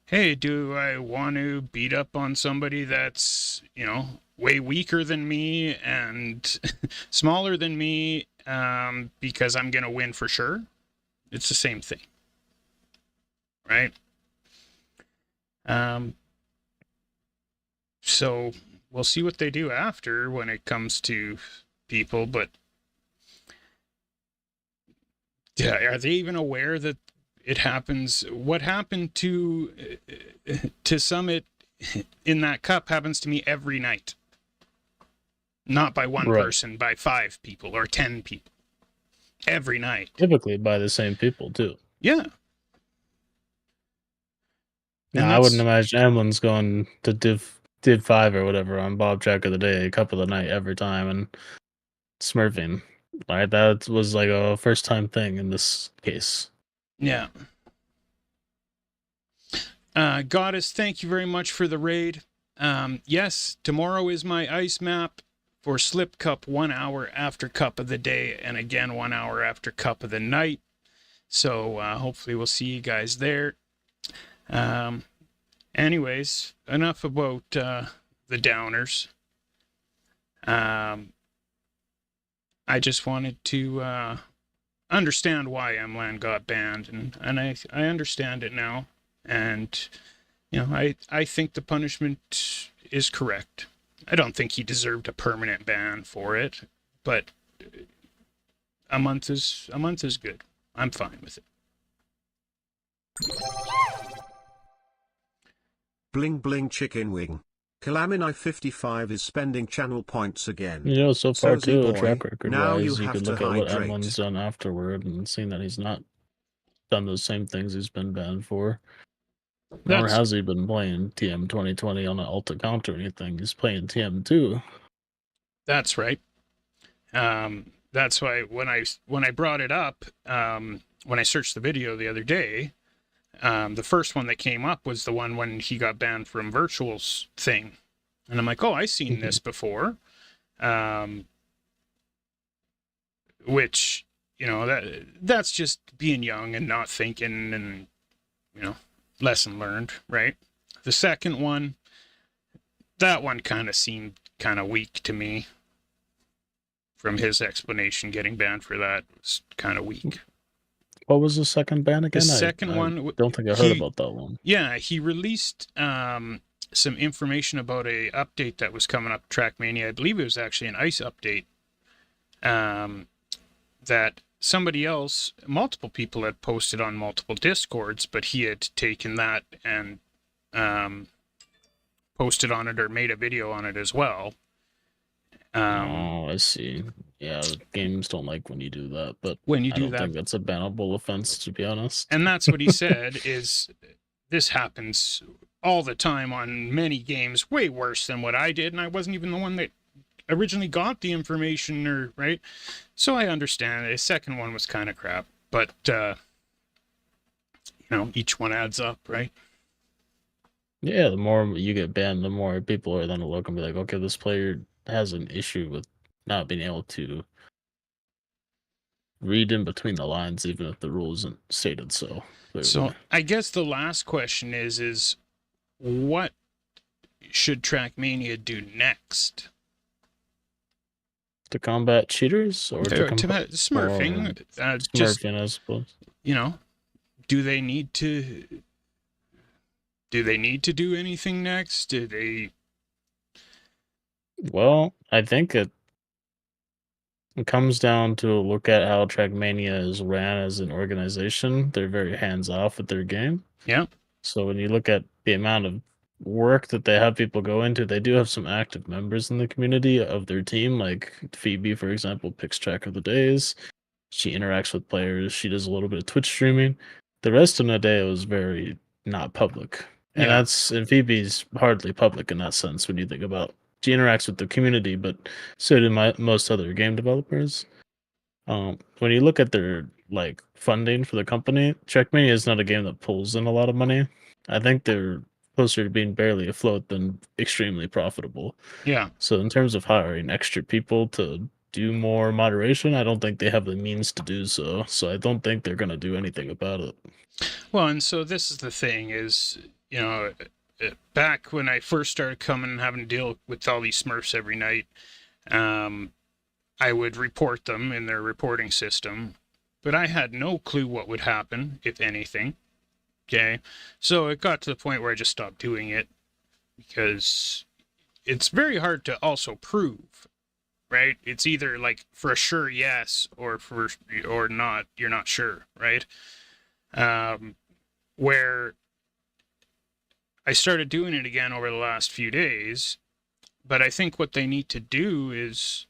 hey, do I want to beat up on somebody that's, you know, way weaker than me and smaller than me because I'm going to win for sure? It's the same thing. Right? So we'll see what they do after when it comes to people, but yeah, are they even aware that it happens? What happened to Summit in that cup happens to me every night. Not by one person, by 5 people or 10 people. Every night. Typically by the same people, too. Yeah. Yeah, I wouldn't imagine Emlin's going to Div 5 or whatever on Bob Track of the Day, Cup of the Night every time, and smurfing. Right, that was like a first time thing in this case. Yeah. Goddess, thank you very much for the raid. Yes, tomorrow is my ice map for Slip Cup 1 hour after Cup of the Day, and again 1 hour after Cup of the Night. So hopefully we'll see you guys there. Anyways, enough about the downers. I just wanted to understand why MLAN got banned, and I understand it now. And, I think the punishment is correct. I don't think he deserved a permanent ban for it, but a month is good. I'm fine with it. Bling bling chicken wing. Calamini55 is spending channel points again. So far too, ZeeBoy, track record now wise, you you have could to look at what hydrate. M1's done afterward and seen that he's not done those same things he's been banned for. Nor has he been playing TM 2020 on an alt account or anything. He's playing TM2. That's right. That's why when I brought it up, when I searched the video the other day, the first one that came up was the one when he got banned from Virtual's thing. And I'm like, oh, I've seen this before. Which, that's just being young and not thinking and, lesson learned, right? The second one, that one kind of seemed kind of weak to me. From his explanation, getting banned for that was kind of weak. What was the second ban again? The second one... I don't think I heard about that one. Yeah, he released some information about a update that was coming up, Trackmania. I believe it was actually an ICE update. That somebody else, multiple people had posted on multiple Discords, but he had taken that and posted on it or made a video on it as well. I see. Yeah, games don't like when you do that, but when you do I don't that, think that's a bannable offense, to be honest. And that's what he said, is this happens all the time on many games, way worse than what I did, and I wasn't even the one that originally got the information, right? So I understand. The second one was kind of crap, but, each one adds up, right? Yeah, the more you get banned, the more people are then to look and be like, okay, this player has an issue with not being able to read in between the lines, even if the rule isn't stated so clearly. So I guess the last question is what should Trackmania do next? To combat cheaters or to combat smurfing? Smurfing, I suppose. Do they need to do anything next? Do they? Well, I think it comes down to a look at how Trackmania is ran as an organization. They're very hands-off with their game. Yeah. So when you look at the amount of work that they have people go into, they do have some active members in the community of their team. Like Phoebe, for example, picks track of the days. She interacts with players. She does a little bit of Twitch streaming. The rest of the day was very not public. And Phoebe's hardly public in that sense when you think about. She interacts with the community, but so do most other game developers. When you look at their funding for the company, Trackmania is not a game that pulls in a lot of money. I think they're closer to being barely afloat than extremely profitable. Yeah. So in terms of hiring extra people to do more moderation, I don't think they have the means to do so. So I don't think they're going to do anything about it. Well, and so this is the thing is, back when I first started coming and having to deal with all these Smurfs every night, I would report them in their reporting system, but I had no clue what would happen, if anything. Okay, so it got to the point where I just stopped doing it because it's very hard to also prove, right? It's either for a sure yes or not. You're not sure, right? Where I started doing it again over the last few days, but I think what they need to do is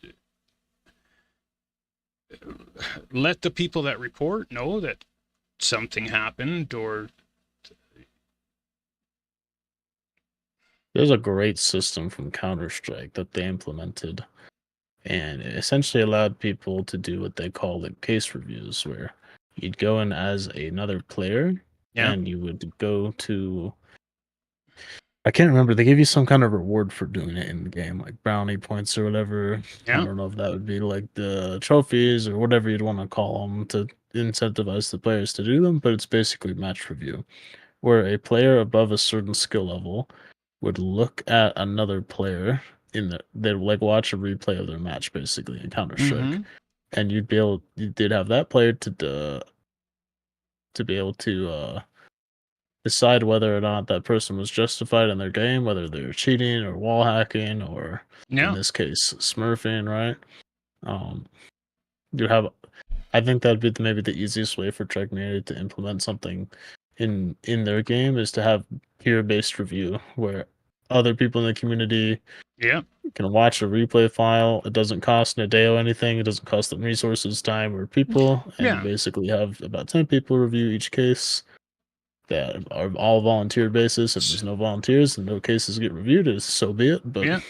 let the people that report know that something happened or... There's a great system from Counter-Strike that they implemented, and it essentially allowed people to do what they call case reviews, where you'd go in as another player, and you would go to... I can't remember. They gave you some kind of reward for doing it in the game, like brownie points or whatever. Yeah. I don't know if that would be the trophies or whatever you'd want to call them to incentivize the players to do them, but it's basically match review, where a player above a certain skill level would look at another player they'd watch a replay of their match basically in Counter-Strike. and you did have that player to be able to decide whether or not that person was justified in their game, whether they're cheating or wall hacking or in this case smurfing, right? You have, I think that'd be maybe the easiest way for Track Community to implement something in their game is to have peer-based review where other people in the community can watch a replay file. It doesn't cost Nadeo anything. It doesn't cost them resources, time, or people. And you basically have about 10 people review each case that are all volunteer basis. If there's no volunteers and no cases get reviewed, so be it. But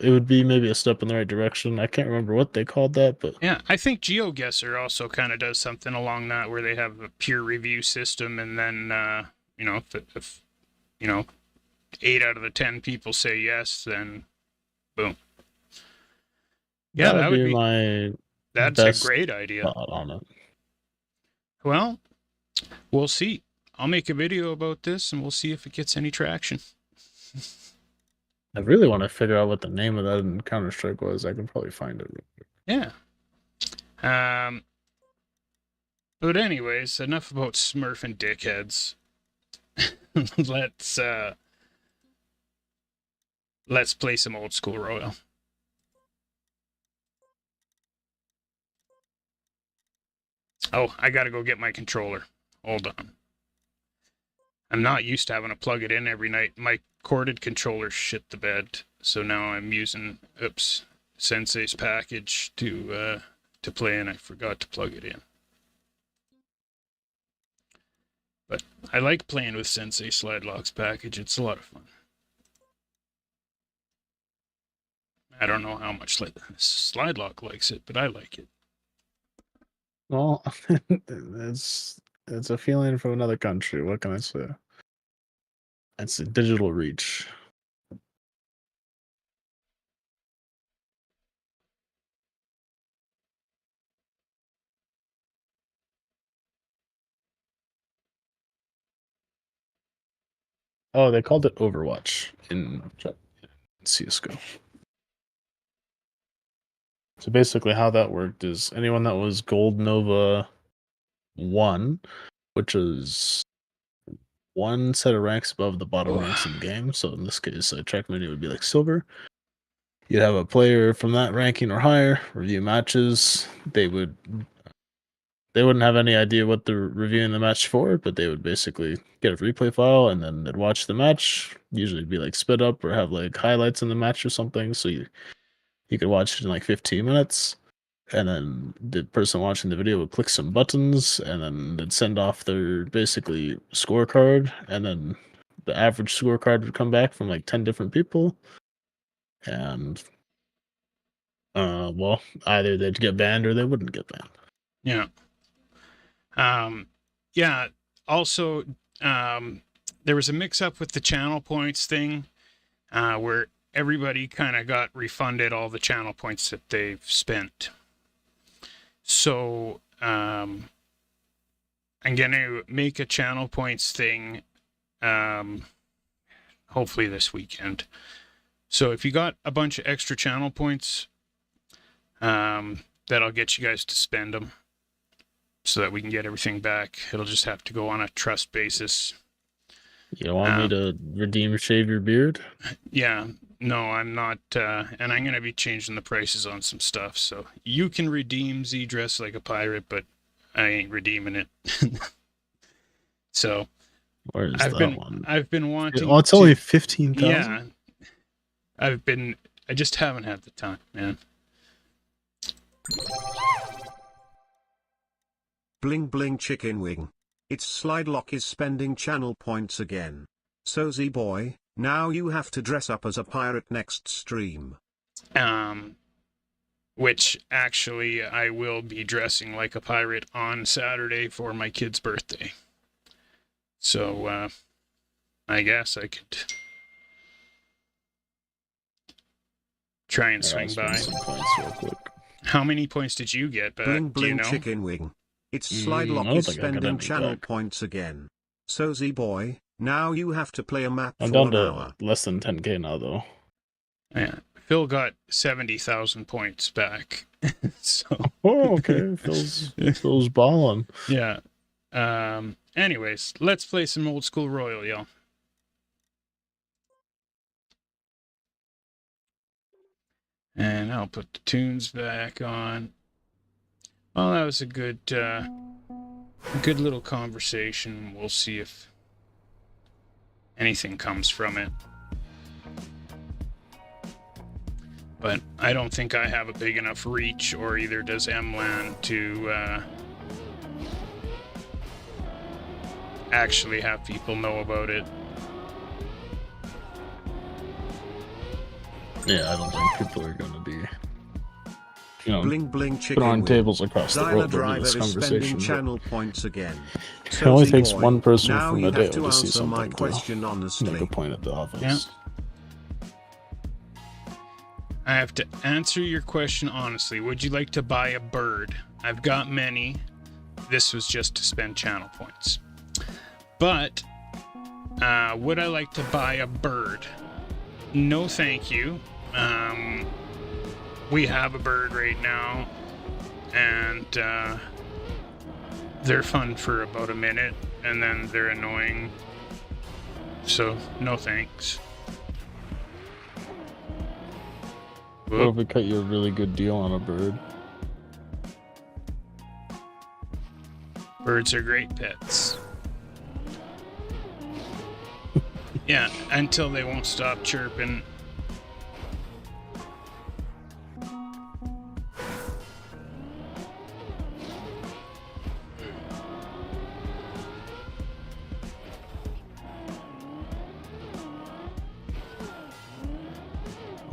it would be maybe a step in the right direction. I can't remember what they called that, but I think GeoGuessr also kind of does something along that, where they have a peer review system, and then if 8 out of the 10 people say yes, then boom. Yeah, that would be my. That's a great idea. On it. Well, we'll see. I'll make a video about this, and we'll see if it gets any traction. I really want to figure out what the name of that in Counter-Strike was. I can probably find it. Yeah. But anyways, enough about smurfing dickheads. Let's play some old school Royal. Oh, I gotta go get my controller. Hold on. I'm not used to having to plug it in every night. My corded controller shit the bed, so now I'm using Sensei's package to play, and I forgot to plug it in. But I like playing with Sensei Slide Lock's package. It's a lot of fun. I don't know how much Slide Lock likes it, but I like it. Well, it's a feeling from another country. What can I say? It's a digital reach. Oh, they called it Overwatch in CSGO. So basically how that worked is anyone that was Gold Nova 1, which is one set of ranks above the bottom ranks in the game. So in this case, Track Media would be like Silver. You'd have a player from that ranking or higher review matches. They wouldn't have any idea what they're reviewing the match for, but they would basically get a replay file and then they'd watch the match. Usually it'd be like sped up or have like highlights in the match or something. So you could watch it in like 15 minutes. And then the person watching the video would click some buttons and then they'd send off their basically scorecard. And then the average scorecard would come back from like 10 different people. And well, either they'd get banned or they wouldn't get banned. Yeah. Yeah. Also, there was a mix-up with the channel points thing, where everybody kind of got refunded all the channel points that they've spent. So, I'm gonna make a channel points thing, hopefully this weekend. So if you got a bunch of extra channel points, that'll get you guys to spend them so that we can get everything back. It'll just have to go on a trust basis. You don't want me to redeem shave your beard? Yeah, no, I'm not, and I'm going to be changing the prices on some stuff, so you can redeem Z Dress Like a Pirate, but I ain't redeeming it. So, where's that one? I've been wanting Oh, it's only 15,000? Yeah, I just haven't had the time, man. Bling bling chicken wing. Its Slide Lock is spending channel points again. So ZeeBoy, now you have to dress up as a pirate next stream. Which actually I will be dressing like a pirate on Saturday for my kid's birthday. So, I guess I could try and swing by. How many points did you get? Bling bling do you know? chicken wing. Its Slide Lock is spending channel points again. So ZeeBoy, now you have to play a map I'm for down an to hour. less than 10k now, though. Yeah, Phil got 70,000 points back. So Oh, okay. Phil's balling. yeah. Anyways, let's play some old school Royal, y'all. And I'll put the tunes back on. Well, that was a good little conversation. We'll see if anything comes from it. But I don't think I have a big enough reach, or either does MLAN, to actually have people know about it. Yeah, I don't think people are going to be, you know, Bling bling put chicken on wing. tables across the Zyla world over Driver this is spending conversation. channel points again. It only takes ZeeBoy, one person now from you a day have to to see answer my something question to honestly. make a point at the office. Yeah. I have to answer your question honestly. Would you like to buy a bird? I've got many. This was just to spend channel points. But, would I like to buy a bird? No, thank you. We have a bird right now, and they're fun for about a minute, and then they're annoying. So, no thanks. What if we cut you a really good deal on a bird? Birds are great pets. Yeah, until they won't stop chirping.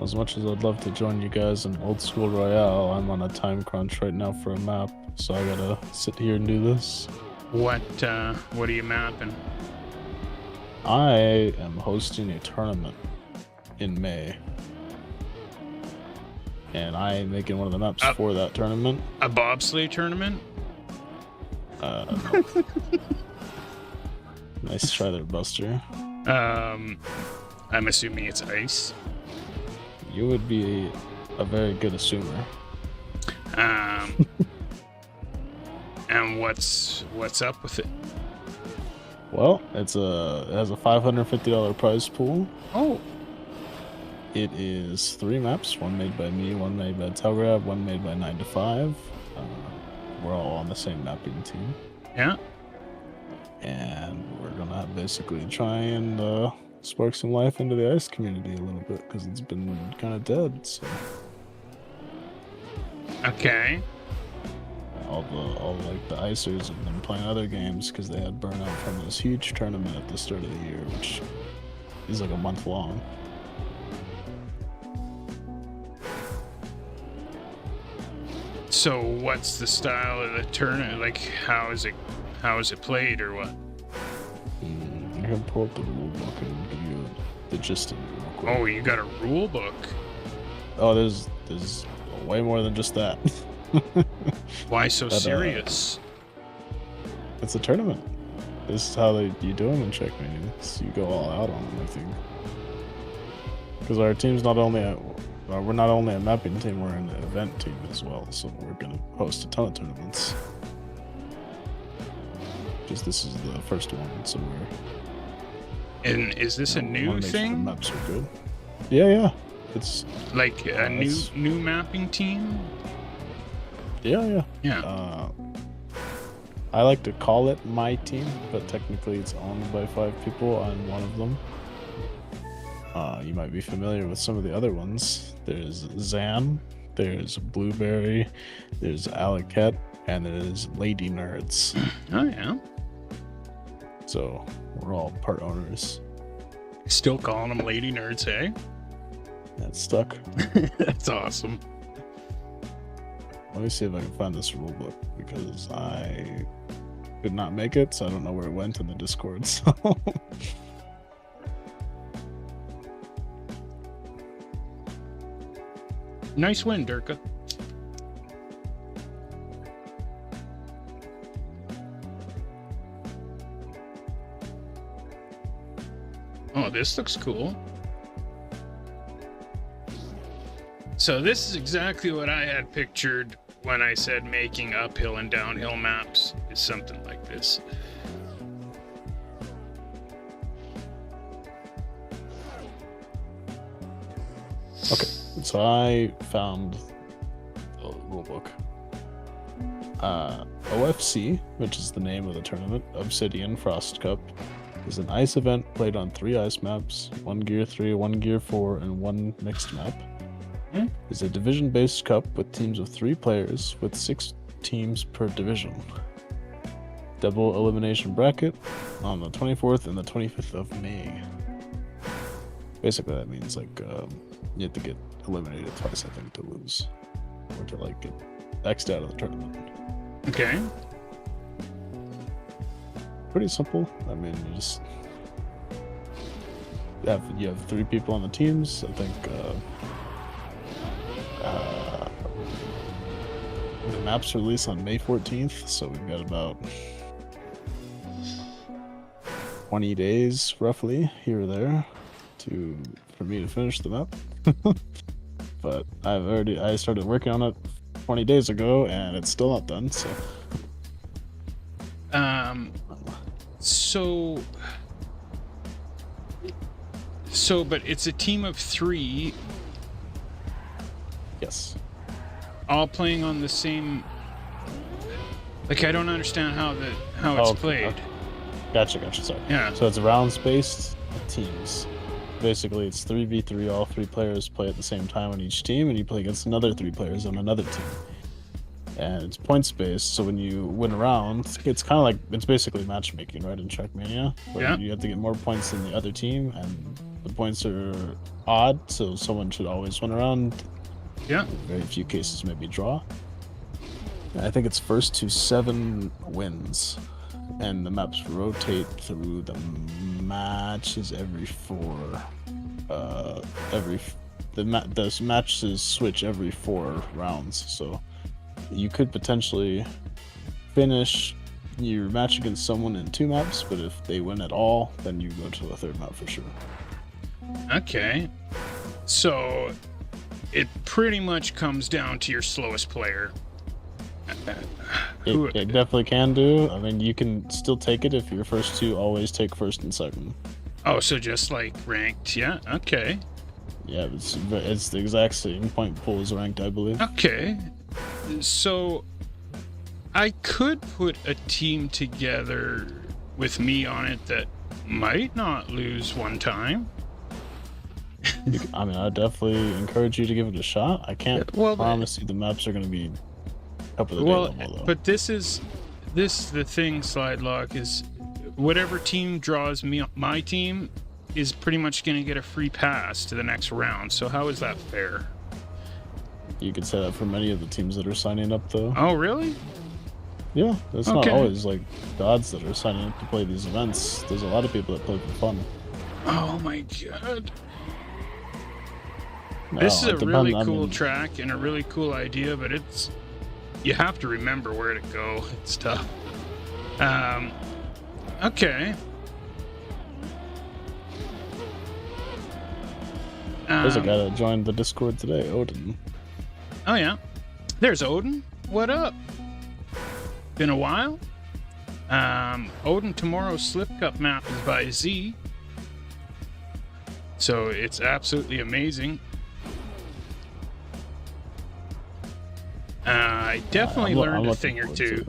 As much as I'd love to join you guys in Old School Royale, I'm on a time crunch right now for a map, so I gotta sit here and do this. What are you mapping? I am hosting a tournament in May. And I'm making one of the maps for that tournament. A bobsleigh tournament? No. Nice try there, Buster. I'm assuming it's ice. You would be a very good assumer. And what's up with it? Well, it has a $550 prize pool. Oh. It is 3 maps, one made by me, one made by Telgrab, one made by 9 to 5. We're all on the same mapping team. Yeah. And we're gonna basically try and spark some life into the ice community a little bit, because it's been kind of dead, so. Okay. All the icers have been playing other games because they had burnout from this huge tournament at the start of the year, which is like a month long. So what's the style of the tournament? Like, how is it played, or what? I can pull up the rule book and give you the gist of it real quick. Oh, you got a rule book? Oh, there's way more than just that. Why so serious? It's a tournament. This is how you do them in checkmating. So you go all out on them, I think. Because our team's not only we're not only a mapping team, we're an event team as well. So we're gonna host a ton of tournaments. Just this is the first one, so we're. And is this a new thing? Sure the maps are good. Yeah. It's like a new mapping team. Yeah. Yeah. I like to call it my team, but technically it's owned by 5 people. I'm one of them. You might be familiar with some of the other ones. There's Zan, there's Blueberry, there's Alaket, and there's Lady Nerds. Oh yeah. So we're all part owners. Still calling them Lady Nerds, hey? That's stuck. That's awesome. Let me see if I can find this rule book, because I did not make it, so I don't know where it went in the Discord. So. Nice win, Durka. Oh, this looks cool. So this is exactly what I had pictured when I said making uphill and downhill maps is something like this. Okay, so I found the rulebook. OFC, which is the name of the tournament, Obsidian Frost Cup, is an ice event played on 3 ice maps, 1 Gear 3, 1 Gear 4, and 1 mixed map. Is a division-based cup with teams of 3 players with 6 teams per division. Double elimination bracket on the 24th and the 25th of May. Basically, that means like you have to get eliminated twice, I think, to lose, or to like get X'd out of the tournament. Okay. Pretty simple. I mean, you have 3 people on the teams. I think the maps release on May 14th, so we've got about 20 days roughly here or there for me to finish the map. But I started working on it 20 days ago and it's still not done, so but it's a team of 3. Yes. All playing on the same. Like, I don't understand how it's played. Okay. Gotcha. Sorry. Yeah. So it's round spaced teams. Basically, it's 3v3. All 3 players play at the same time on each team, and you play against another 3 players on another team. And it's points based. So when you win a round, it's kind of like it's basically matchmaking, right? In Trackmania, where Yeah. you have to get more points than the other team, and the points are odd, so someone should always win a round. Yeah. Very few cases maybe draw. I think it's first to 7 wins, and the maps rotate through the matches every 4. The matches switch every 4 rounds, so you could potentially finish your match against someone in 2 maps, but if they win at all, then you go to a 3rd map for sure. Okay. So it pretty much comes down to your slowest player. It definitely can do. I mean, you can still take it if your first 2 always take 1st and 2nd. Oh, so just like ranked, yeah? Okay. Yeah, it's the exact same point pool as ranked, I believe. Okay. So I could put a team together with me on it that might not lose one time. I mean, I definitely encourage you to give it a shot. I can't promise you the maps are going to be up at the day level, though. But this the thing, Slide Lock, is whatever team draws my team is pretty much going to get a free pass to the next round. So how is that fair? You could say that for many of the teams that are signing up, though. Oh, really? Yeah, it's not always like gods that are signing up to play these events. There's a lot of people that play for fun. Oh my god. No, This is a really cool track and a really cool idea, but you have to remember where to go. It's tough. Okay. There's a guy that joined the Discord today, Odin. Oh yeah. There's Odin. What up? Been a while. Odin, tomorrow's Slip Cup map is by Z. So it's absolutely amazing. I definitely learned a thing or two.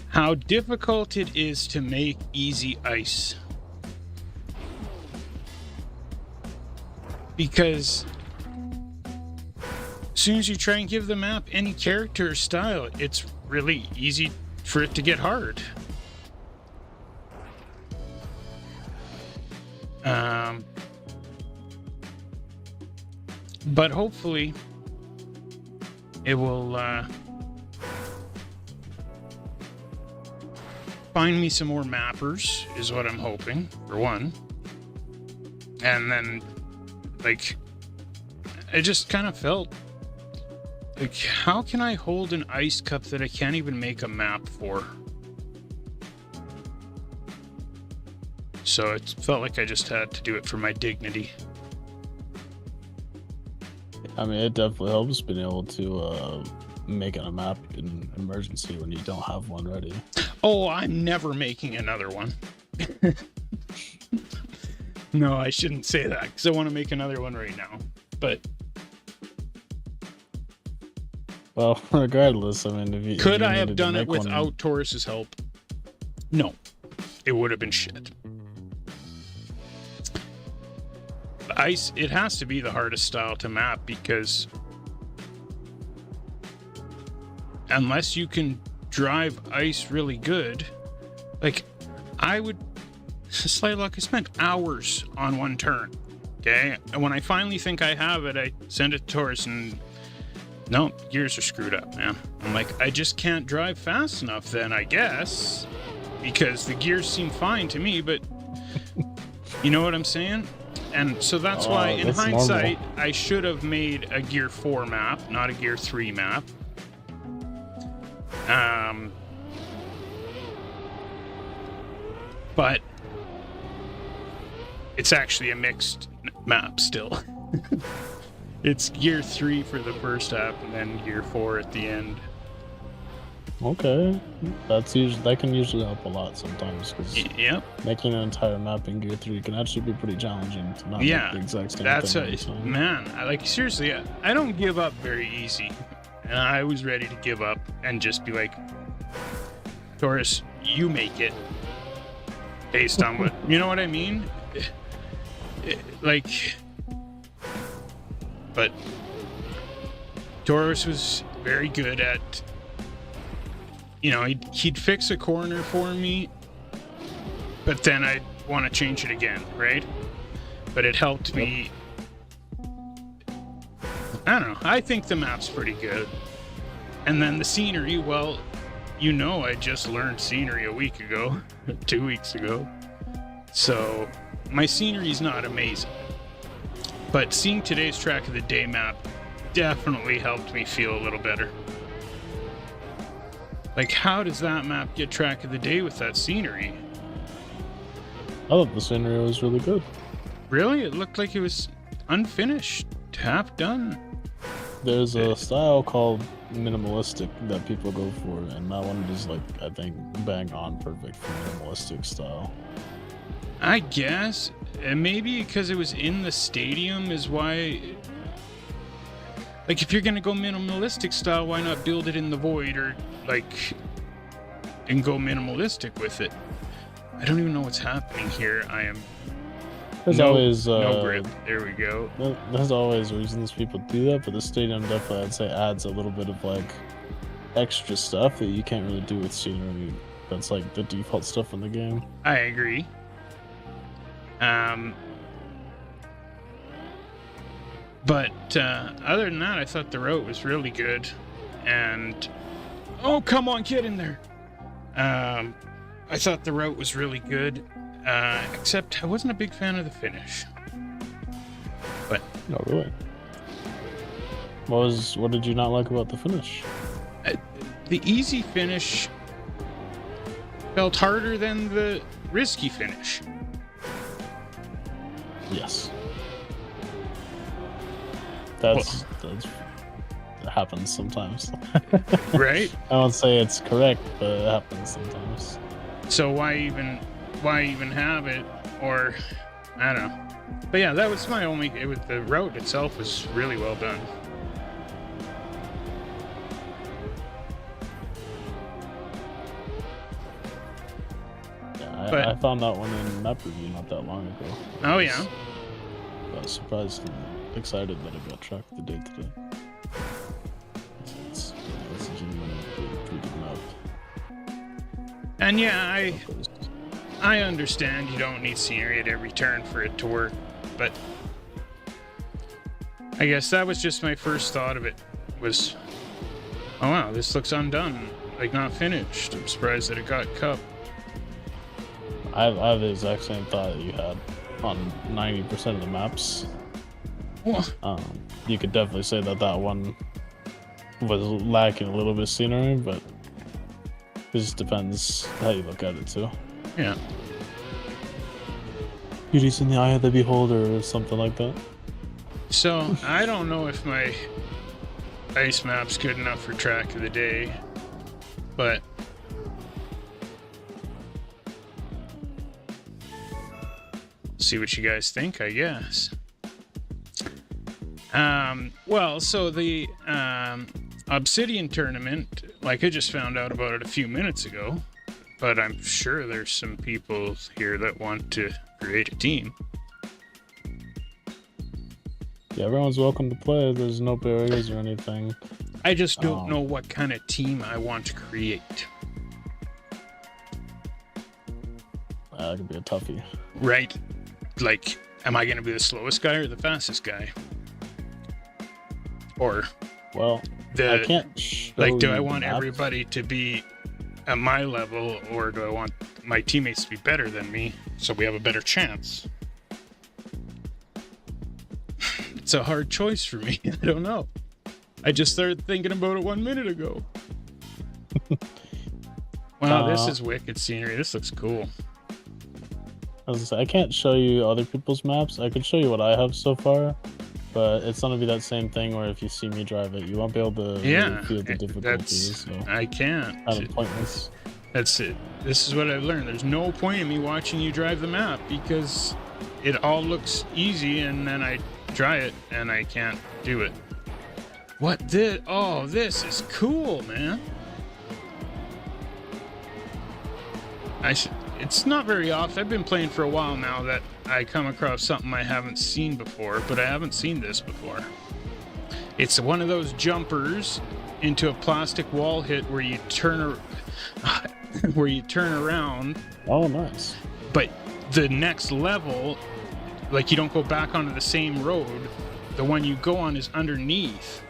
How difficult it is to make easy ice. Because as soon as you try and give the map any character or style, it's really easy for it to get hard. But hopefully it will find me some more mappers, is what I'm hoping, for one. And then, like, I just kind of felt like, how can I hold an ice cup that I can't even make a map for? So it felt like I just had to do it for my dignity. I mean, it definitely helps being able to make a map in emergency when you don't have one ready. Oh, I'm never making another one. No, I shouldn't say that because I want to make another one right now. But well, regardless, I mean, if you could if you I have needed to done it make one- without Taurus's help? No, it would have been shit. Ice, it has to be the hardest style to map because unless you can drive ice really good, like I would, Slight Luck, I spent hours on one turn. Okay, and when I finally think I have it, I send it to Taurus and no, gears are screwed up, man. I'm like, I just can't drive fast enough then, I guess, because the gears seem fine to me, but you know what I'm saying? And so that's why, in that's hindsight, normal. I should have made a Gear 4 map, not a Gear 3 map. But it's actually a mixed map still. It's Gear 3 for the first half, and then Gear 4 at the end. Okay, that can usually help a lot sometimes because Yep. making an entire map in Gear 3 can actually be pretty challenging to not Yeah, make the exact same that's thing every time. man. Like seriously, I don't give up very easy, and I was ready to give up and just be like, Taurus, you make it based on what you know what I mean. Like, but Taurus was very good at. You know, he'd fix a corner for me, but then I'd want to change it again, right? But it helped me. I don't know. I think the map's pretty good. And then the scenery, well, you know, I just learned scenery a week ago, 2 weeks ago. So my scenery's not amazing. But seeing today's track of the day map definitely helped me feel a little better. Like, how does that map get track of the day with that scenery? I thought the scenery was really good. Really? It looked like it was unfinished, half done. There's a style called minimalistic that people go for, and that one is like, I think, bang on perfect for minimalistic style. I guess. And maybe because it was in the stadium is why... Like, if you're gonna go minimalistic style, why not build it in the void or, like, and go minimalistic with it? I don't even know what's happening here. I am... There's always no grip. There we go. There's always reasons people do that, but the stadium definitely, I'd say, adds a little bit of like extra stuff that you can't really do with scenery. That's like the default stuff in the game. I agree. But other than that, I thought the route was really good. And oh, come on, get in there. I thought the route was really good. Except I wasn't a big fan of the finish. But No, really. What did you not like about the finish? the easy finish felt harder than the risky finish. Yes. That happens sometimes. Right? I won't say it's correct, but it happens sometimes. So why even have it? Or I don't know. But yeah, that was my only. The route itself was really well done. Yeah, But- I found that one in map review not that long ago. Oh yeah. I was surprised and excited that it got tracked the day today. It's a genuinely pretty good map. And yeah, I understand you don't need scenery at every turn for it to work, but I guess that was just my first thought of it was, oh wow, this looks undone, like not finished. I'm surprised that it got cup. I have the exact same thought that you had on 90% of the maps. Well, You could definitely say that one was lacking a little bit of scenery, but it just depends how you look at it too. yeah. Beauty's in the eye of the beholder or something like that. So, I don't know if my ice map's good enough for track of the day, but see what you guys think, I guess. Well, so the Obsidian tournament, like I just found out about it a few minutes ago, but I'm sure there's some people here that want to create a team. Yeah, everyone's welcome to play. There's no barriers or anything. I just don't know what kind of team I want to create. That could be a toughie. Right? Like, am I going to be the slowest guy or the fastest guy? Or, well, I can't show like, do I you want the map. everybody to be at my level, or do I want my teammates to be better than me so we have a better chance? It's a hard choice for me. I don't know. I just started thinking about it 1 minute ago. Wow, this is wicked scenery. This looks cool. I can't show you other people's maps. I could show you what I have so far, but it's gonna be that same thing where if you see me drive it, you won't be able to really feel the difficulties. So I can't. kind of pointless. That's it. This is what I've learned. There's no point in me watching you drive the map because it all looks easy, and then I try it and I can't do it. What did? Oh, this is cool, man. It's not very often. I've been playing for a while now that I come across something I haven't seen before, but I haven't seen this before. It's one of those jumpers into a plastic wall hit where you turn around. Oh, nice. But the next level, like, you don't go back onto the same road. The one you go on is underneath.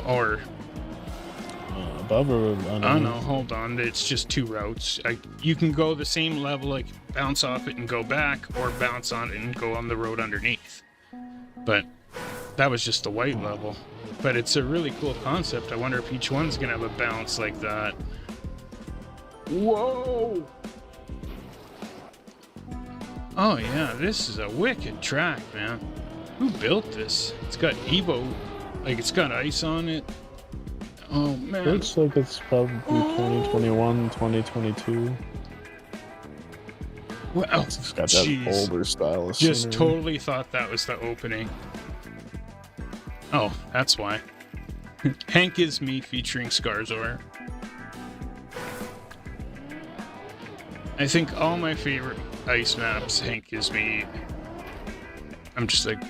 Or above or underneath? Oh no, hold on. It's just two routes. You can go the same level, like bounce off it and go back, or bounce on it and go on the road underneath. But that was just the white level. But it's a really cool concept. I wonder if each one's gonna have a bounce like that. Whoa! Oh yeah, this is a wicked track, man. Who built this? It's got Evo, like it's got ice on it. Oh man. Looks like it's probably 2021, 2022. Well, it's got that older style of just scenery. Totally thought that was the opening. Oh, that's why. Hank is me featuring Skarzor. I think all my favorite ice maps, Hank is me. I'm just like,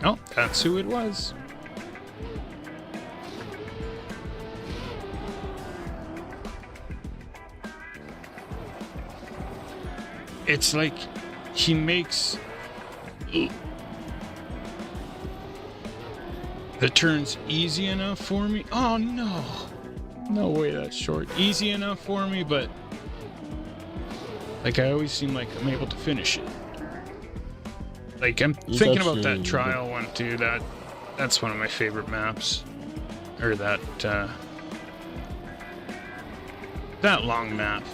oh, that's who it was. It's like he makes the turns easy enough for me. Oh no, no way that's short. Easy enough for me, but like I always seem like I'm able to finish it. Like I'm thinking about that trial one too. That's one of my favorite maps, or that long map.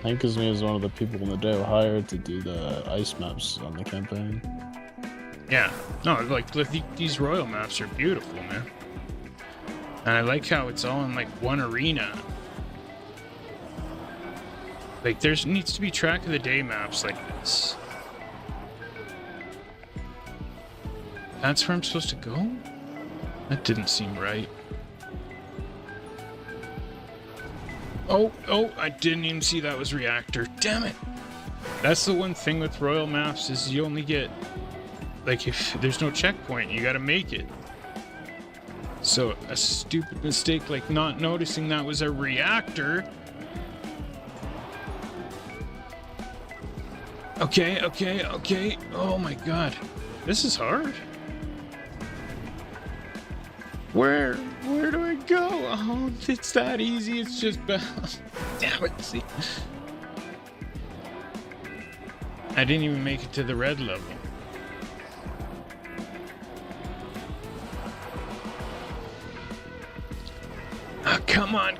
Hank is me is one of the people in the day hired to do the ice maps on the campaign. Yeah, no, like these royal maps are beautiful, man. And I like how it's all in like one arena. Like there needs to be track of the day maps like this. That's where I'm supposed to go? That didn't seem right. Oh, I didn't even see that was reactor. Damn it. That's the one thing with royal maps is you only get, like, if there's no checkpoint, you gotta make it. So a stupid mistake like not noticing that was a reactor. Okay. Oh my god. This is hard. Where do I go? Oh, it's that easy. It's just damn it. See, I didn't even make it to the red level. Oh, come on.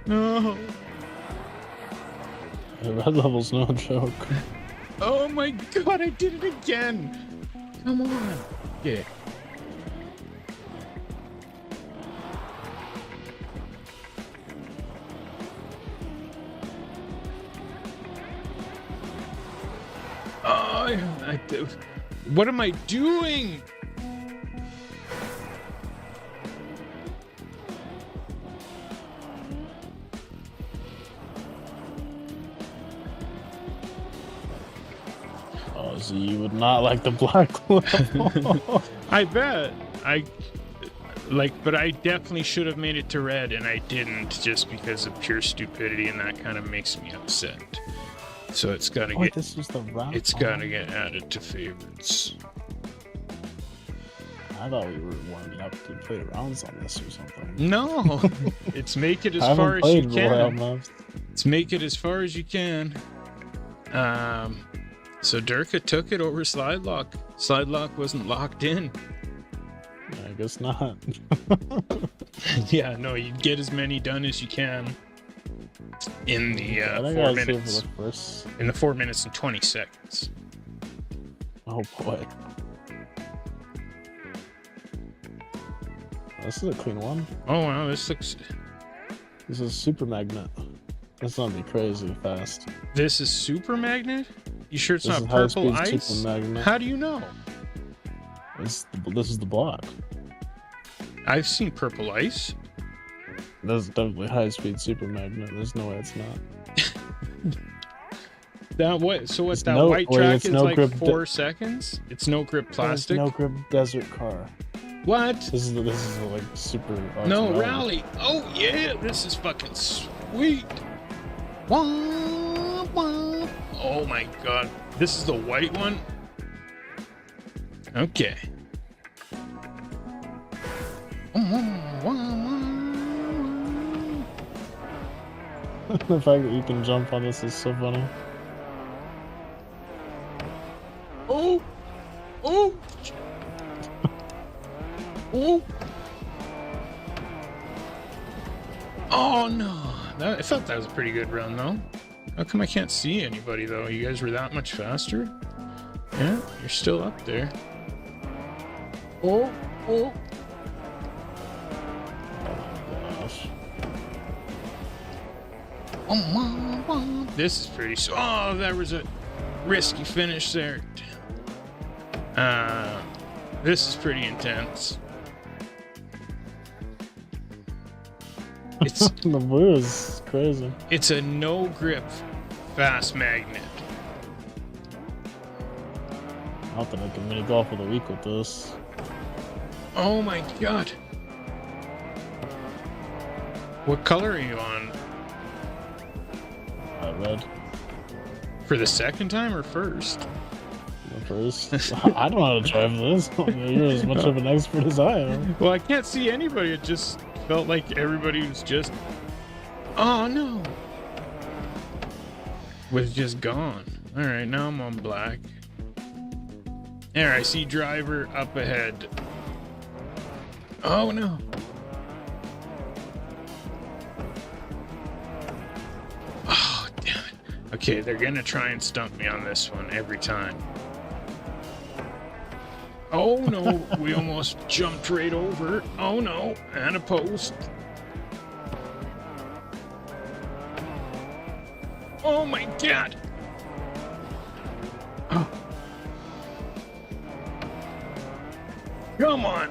No. The red level's no joke. Oh my god, I did it again! Come on! Yeah. Oh, what am I doing? Oh, so you would not like the black level. I bet. But I definitely should have made it to red, and I didn't, just because of pure stupidity, and that kind of makes me upset. So it's gotta get. This was the round. It's gotta get added to favorites. I thought we were warming up to play rounds on this or something. No, it's make it as I far haven't as you played Royal can. Maps. Let's make it as far as you can. So Durka took it over Slide Lock. Slide Lock wasn't locked in. I guess not. Yeah, no, you get as many done as you can in the I think 4 I was here for minutes. the first. In the 4 minutes and 20 seconds. Oh boy. This is a clean one. Oh wow, this looks. This is super magnet. This is gonna be crazy fast. This is super magnet. You sure it's This not is purple high-speed ice? super magnet. How do you know? This is the block. I've seen purple ice. That's definitely high speed super magnet. There's no way it's not. That what? So what? It's That no- white wait, track it's is no like grip 4 seconds. It's no grip plastic. No grip desert car. What? This is like super. Oh, No, it's rally. Oh yeah, this is fucking sweet. Wah, wah. Oh my god, this is the white one. Okay. The fact that you can jump on this is so funny. Oh, oh, oh. Oh no! I thought that was a pretty good run though. How come I can't see anybody though? You guys were that much faster? Yeah, you're still up there. Oh, oh. Gosh. This is pretty. Oh, there was a risky finish there. This is pretty intense. It's The blue is crazy. it's a no grip fast magnet. Not that I can mini golf with a week with this. Oh my god. What color are you on? Red. For the second time or first? The first. I don't know how to drive this. You're as much of an expert as I am. Well, I can't see anybody. It just felt like everybody was just. Oh no! Was just gone. Alright, now I'm on black. There, I see driver up ahead. Oh no! Oh, damn it. Okay, they're gonna try and stump me on this one every time. Oh no, we almost jumped right over it. Oh no, and a post. Oh my god! Oh. Come on!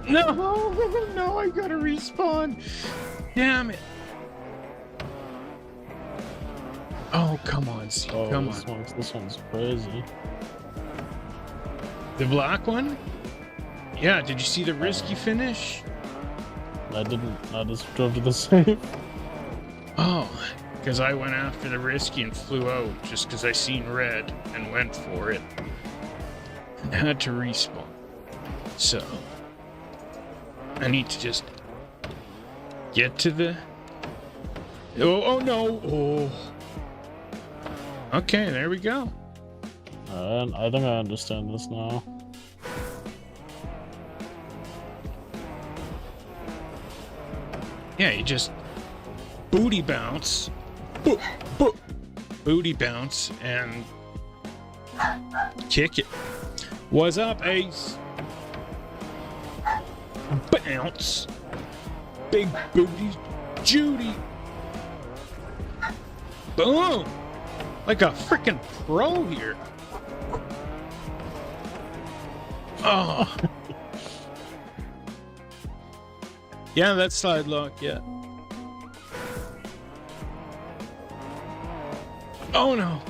No! No, I gotta respawn! Damn it! Oh, come on, Z, Oh, come this on. This one's crazy. The black one? Yeah, did you see the risky finish? I didn't. I just drove to the safe. Oh, because I went after the risky and flew out just because I seen red and went for it. And had to respawn. So, I need to just get to the... Oh no! Oh. Okay, there we go. I think I understand this now. Yeah, you just booty bounce, booty bounce, and Kick it. What's up, Ace? Bounce. Big booty Judy. Boom. Like a freaking pro here. Oh. Yeah, that's side lock, yeah. Oh no.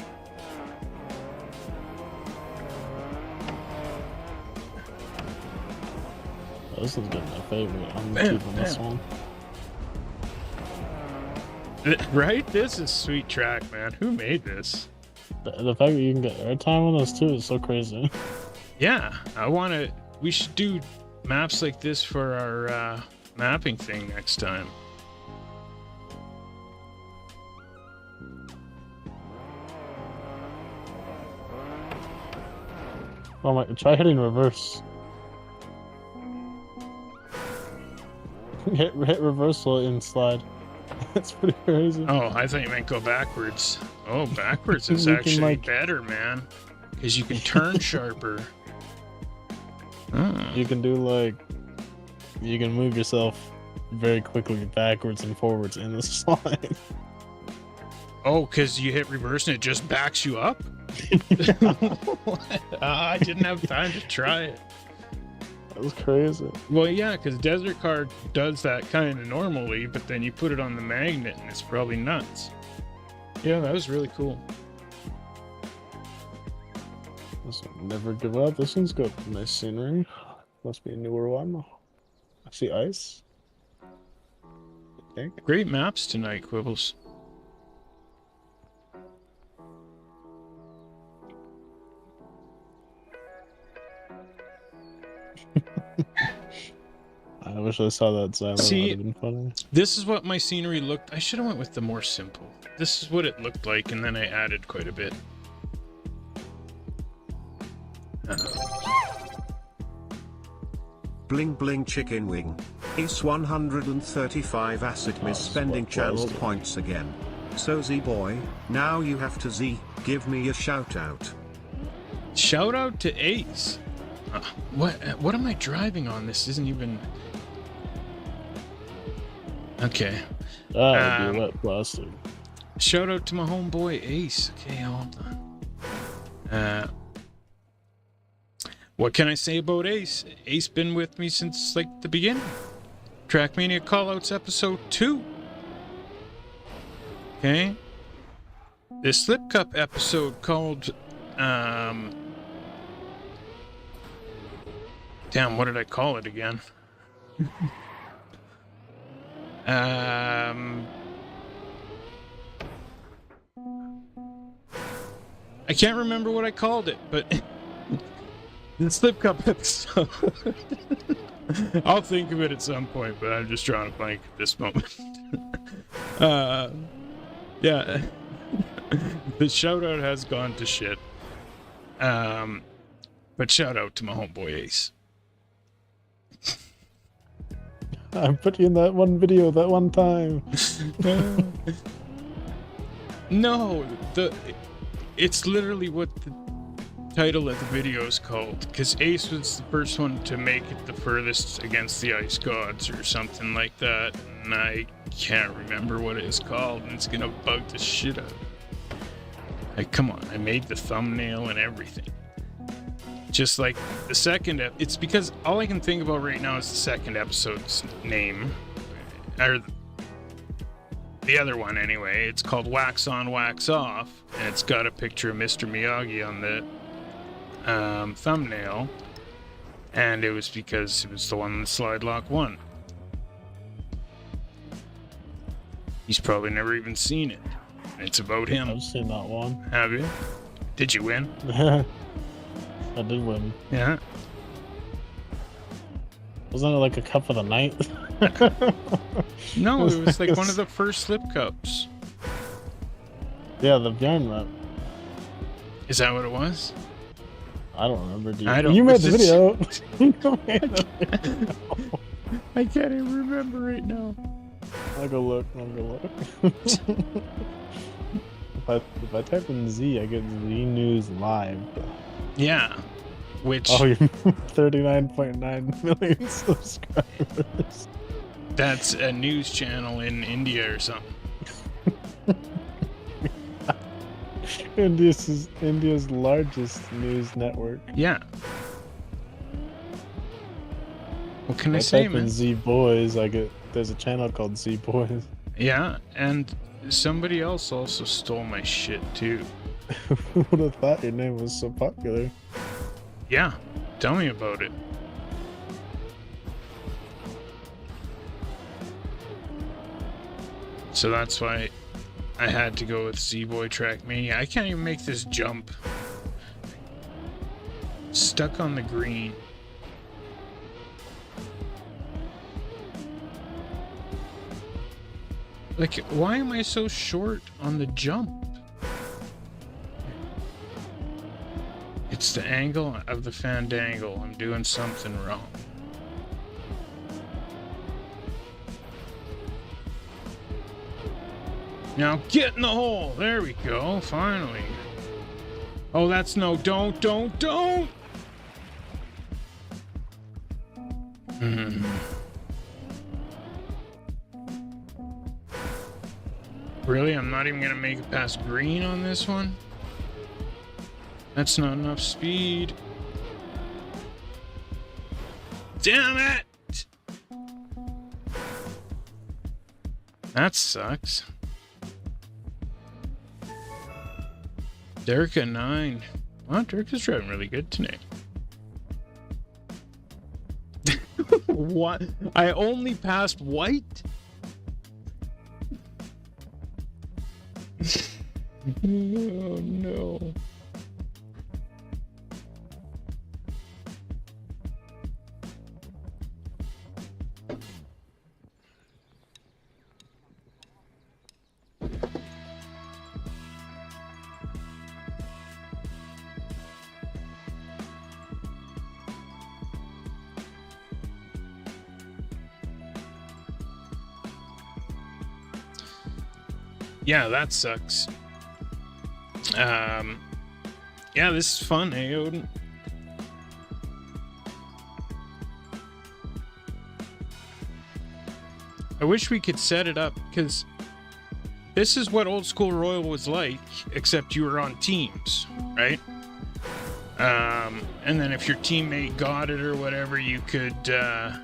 This is getting my favorite. I'm keeping this one. Right? This is sweet track, man. Who made this? The fact that you can get airtime on this too is so crazy. Yeah, we should do maps like this for our mapping thing next time. Oh my, try hitting reverse. hit reversal in slide. That's pretty crazy. Oh, I thought you meant go backwards. Oh, backwards is actually better, man. Because you can turn sharper. Oh. You can do you can move yourself very quickly backwards and forwards in the slide. Oh, because you hit reverse and it just backs you up? I didn't have time to try it. That was crazy. Well, yeah, because Desert Card does that kind of normally, but then you put it on the magnet and it's probably nuts. Yeah, that was really cool. This one, never give up. This one's got nice scenery. Must be a newer one. I see ice. I think. Great maps tonight, Quibbles. I wish I saw that silo. See, that would have been funny. This is what my scenery looked. I should have went with the more simple. This is what it looked like, and then I added quite a bit. Bling bling chicken wing. Is 135 acid miss spending channel points again. So ZeeBoy, now you have to give me a shout out. Shout out to Ace. What am I driving on? This isn't even... Okay. Dude, wet plastic. Shout out to my homeboy Ace. Okay, hold on. What can I say about Ace? Ace been with me since like the beginning. Trackmania Callouts episode 2. Okay. This Slip Cup episode called damn, what did I call it again? I can't remember what I called it, but the Slip Cup episode. I'll think of it at some point, but I'm just drawing a blank at this moment. Yeah. The shout out has gone to shit. But shout out to my homeboy Ace. I put you in that one video that one time. No, it's literally what the title of the video is called, because Ace was the first one to make it the furthest against the ice gods or something like that, and I can't remember what it is called, and it's gonna bug the shit out of me. Like, come on, I made the thumbnail and everything. Just like the second, it's because all I can think about right now is the second episode's name, or the other one anyway. It's called Wax On, Wax Off, and it's got a picture of Mr. Miyagi on the thumbnail, and it was because it was the one that Slide Lock won. He's probably never even seen it. It's about him. I've seen that one. Have you? Did you win? I did win. Yeah. Wasn't it like a cup of the night? No, it was like one of the first Slip Cups. Yeah, the Bjorn map. Is that what it was? I don't remember. You made the video. I can't even remember right now. I'll go look. If I type in Z, I get Z News Live. Yeah. Which Oh, you're 39.9 million subscribers. that's a news channel in India or something. India's largest news network. Yeah. What can I If say, type in man? ZeeBoys, there's a channel called ZeeBoys. Yeah, and somebody else also stole my shit too. Who would have thought your name was so popular? Yeah, tell me about it. So that's why I had to go with ZeeBoy Trackmania. I can't even make this jump. Stuck on the green. Like, why am I so short on the jump? It's the angle of the fandangle. I'm doing something wrong. Now get in the hole. There we go. Finally. Oh, that's no. Don't. Really? I'm not even gonna make it past green on this one? That's not enough speed. Damn it! That sucks. Durka 9. Well, Durka's driving really good tonight. What? I only passed white? Oh no. Yeah, that sucks. Yeah, this is fun, eh, Odin? I wish we could set it up, because this is what Old School Royal was like, except you were on teams, right? And then if your teammate got it or whatever, you could, I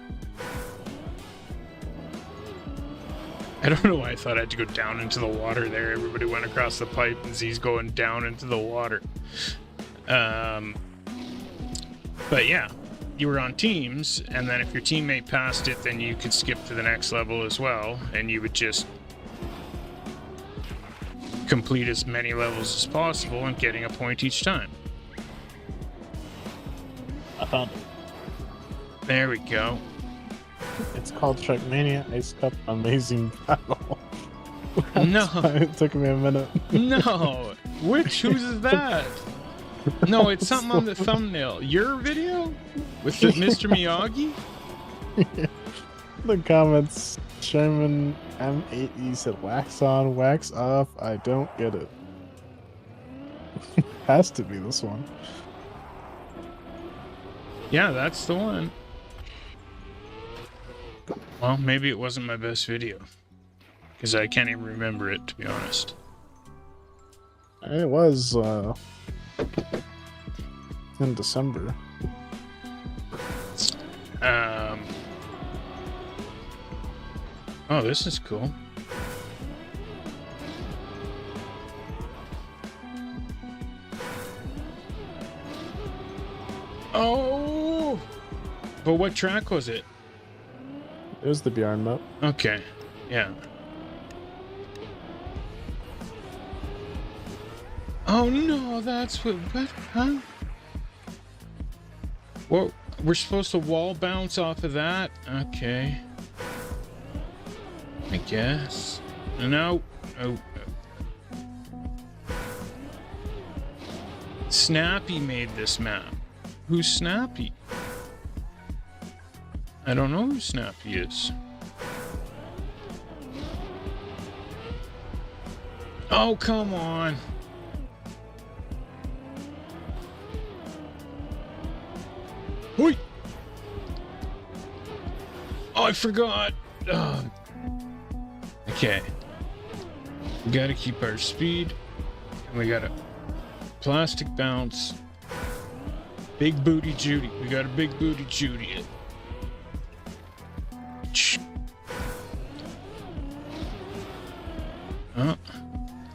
don't know why I thought I had to go down into the water there. Everybody went across the pipe and Z's going down into the water. But yeah, you were on teams, and then if your teammate passed it, then you could skip to the next level as well, and you would just complete as many levels as possible and getting a point each time. I found it. There we go. It's called Trackmania Ice Cup Amazing Battle. No. It took me a minute. No. Whose is that? No, it's something on the thumbnail. Your video? With the Mr. Miyagi? Yeah. The comments, Sherman M8E said, wax on, wax off, I don't get it. Has to be this one. Yeah, that's the one. Well, maybe it wasn't my best video. Because I can't even remember it, to be honest. It was, in December. Oh, this is cool. Oh! But what track was it? It was the Bjorn map. Okay, yeah. Oh no, that's what, huh? Well, we're supposed to wall bounce off of that? Okay. I guess. No. Oh. Snappy made this map. Who's Snappy? I don't know who Snappy is. Oh, Oh, come on. Whee! Oh, I forgot. Okay. We gotta keep our speed. And we got a plastic bounce. Big booty Judy. We got a big booty Judy.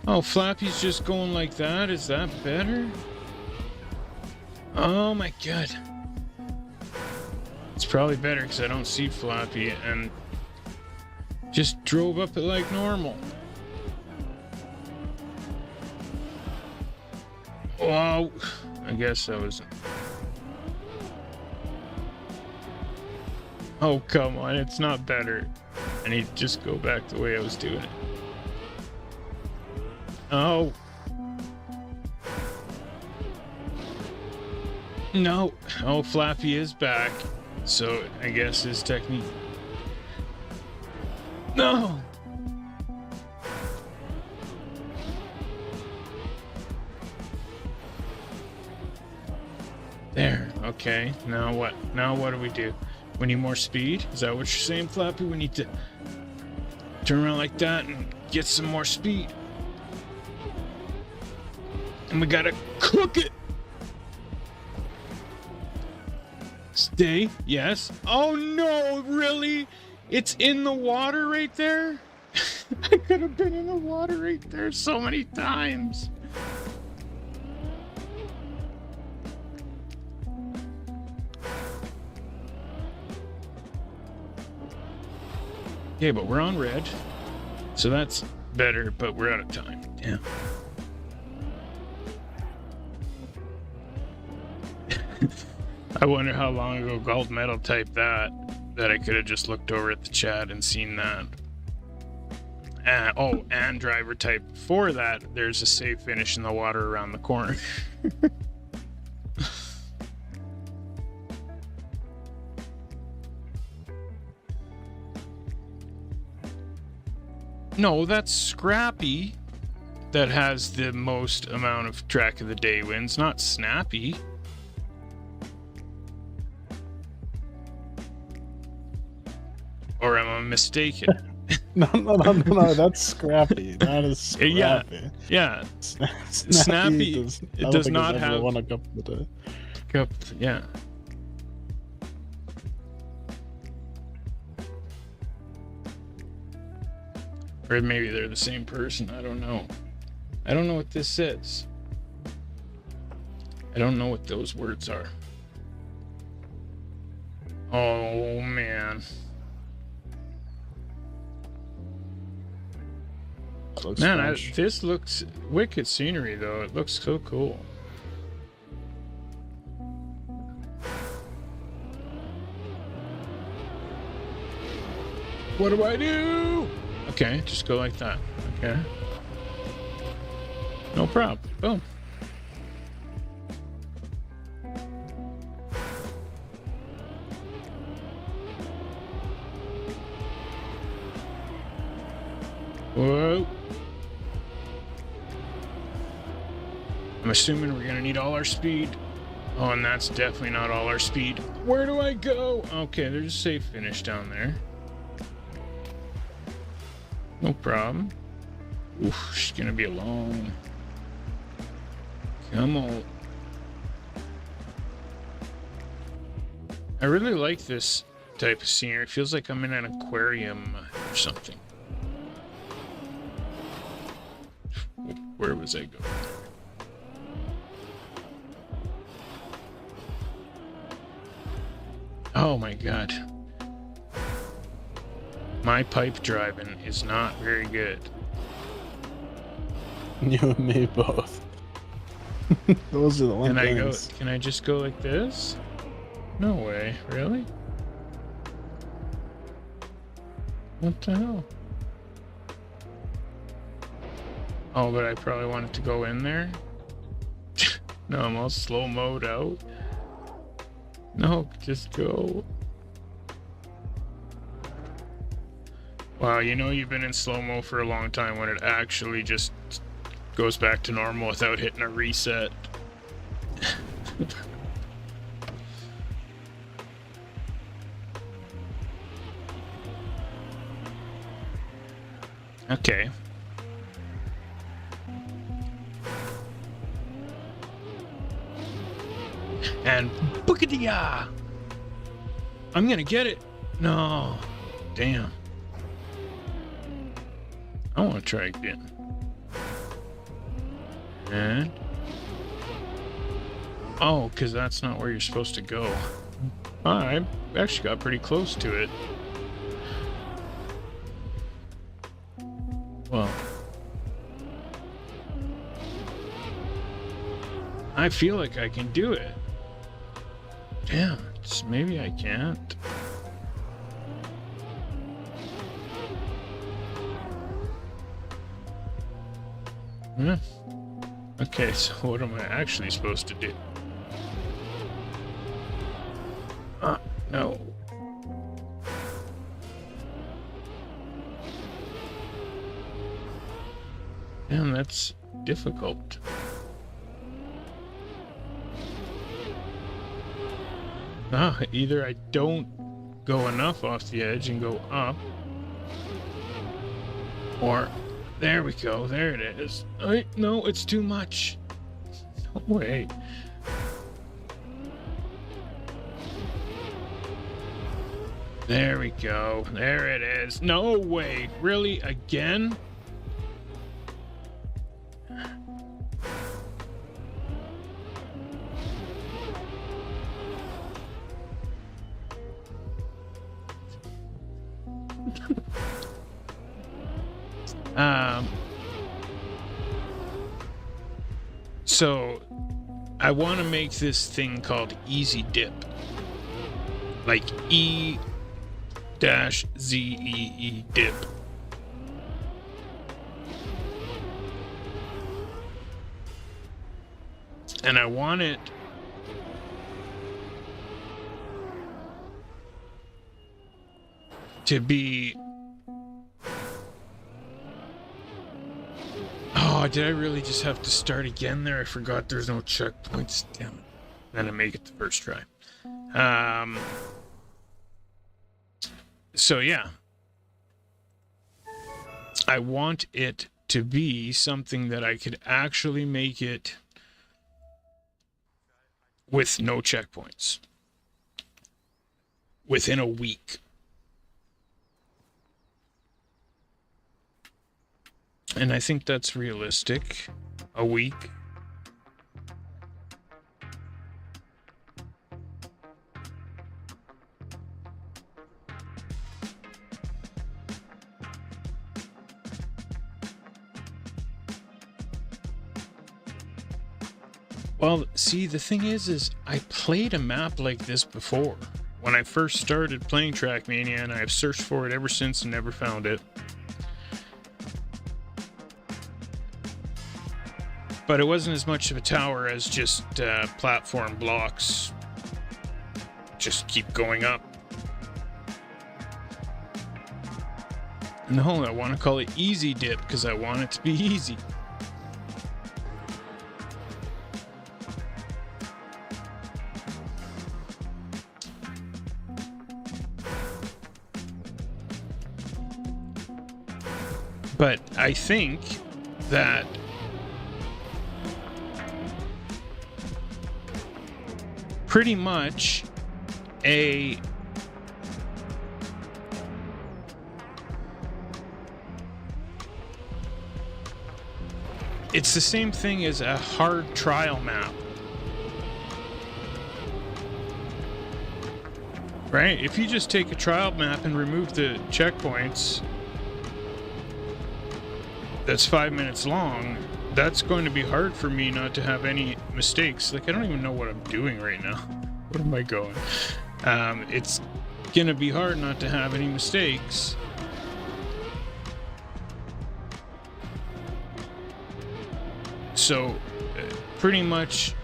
Oh, Flappy's just going like that. Is that better? Oh my god. It's probably better because I don't see Flappy and just drove up it like normal. Wow. I guess that was... Oh, come on. It's not better. I need to just go back the way I was doing it. Oh. No. Oh, Flappy is back. So I guess his technique. No. There. Okay. Now what? Now what do we do? We need more speed? Is that what you're saying, Flappy? We need to turn around like that and get some more speed. And we gotta cook it. Stay. Yes. Oh no, really? It's in the water right there? I could have been in the water right there so many times. Okay, but we're on red. So that's better, but we're out of time. Damn. I wonder how long ago Gold Medal typed that I could have just looked over at the chat and seen that. Oh, and Driver typed before that, there's a safe finish in the water around the corner. No, that's Scrappy that has the most amount of track of the day wins, not Snappy. Or am I mistaken? No, that's Scrappy. That is Scrappy. Yeah. Snappy does not have won a cup of the day. Cup, yeah. Or maybe they're the same person. I don't know. I don't know what this says. I don't know what those words are. Oh, man. Man, this looks wicked scenery, though. It looks so cool. What do I do? Okay, just go like that. Okay. No problem. Boom. Whoa. I'm assuming we're gonna need all our speed. Oh, and that's definitely not all our speed. Where do I go? Okay, there's a safe finish down there. No problem. Oof, she's gonna be alone. Come on. I really like this type of scenery. It feels like I'm in an aquarium or something. Where was I going? Oh my god. My pipe driving is not very good. You and me both. Those are the one things. Can I just go like this? No way, really? What the hell? Oh, but I probably wanted to go in there. No, I'm all slow mode out. No, just go. Wow, you know you've been in slow-mo for a long time when it actually just goes back to normal without hitting a reset. Okay. And bookadee-ya! I'm gonna get it. No. Damn. I want to try again. And... oh, because that's not where you're supposed to go. I actually got pretty close to it. Well... I feel like I can do it. Damn, maybe I can't. Yeah. Okay, so what am I actually supposed to do? No. Damn, that's difficult. Either I don't go enough off the edge and go up, or there we go, there it is. No, it's too much. No way. There we go, there it is. No way, really, again? So I want to make this thing called easy dip, like E-Z-E-E dip. And I want it to be... oh, did I really just have to start again there? I forgot there's no checkpoints. Damn it. Then I make it the first try. So yeah. I want it to be something that I could actually make it with no checkpoints. Within a week. And I think that's realistic. A week. Well, see, the thing is I played a map like this before. When I first started playing Trackmania, and I've searched for it ever since and never found it. But it wasn't as much of a tower as just platform blocks. Just keep going up. No, I want to call it easy dip because I want it to be easy. But I think that pretty much it's the same thing as a hard trial map. Right? If you just take a trial map and remove the checkpoints, that's 5 minutes long, that's going to be hard for me not to have any mistakes. Like, I don't even know what I'm doing right now. Where am I going? It's gonna be hard not to have any mistakes. So, pretty much,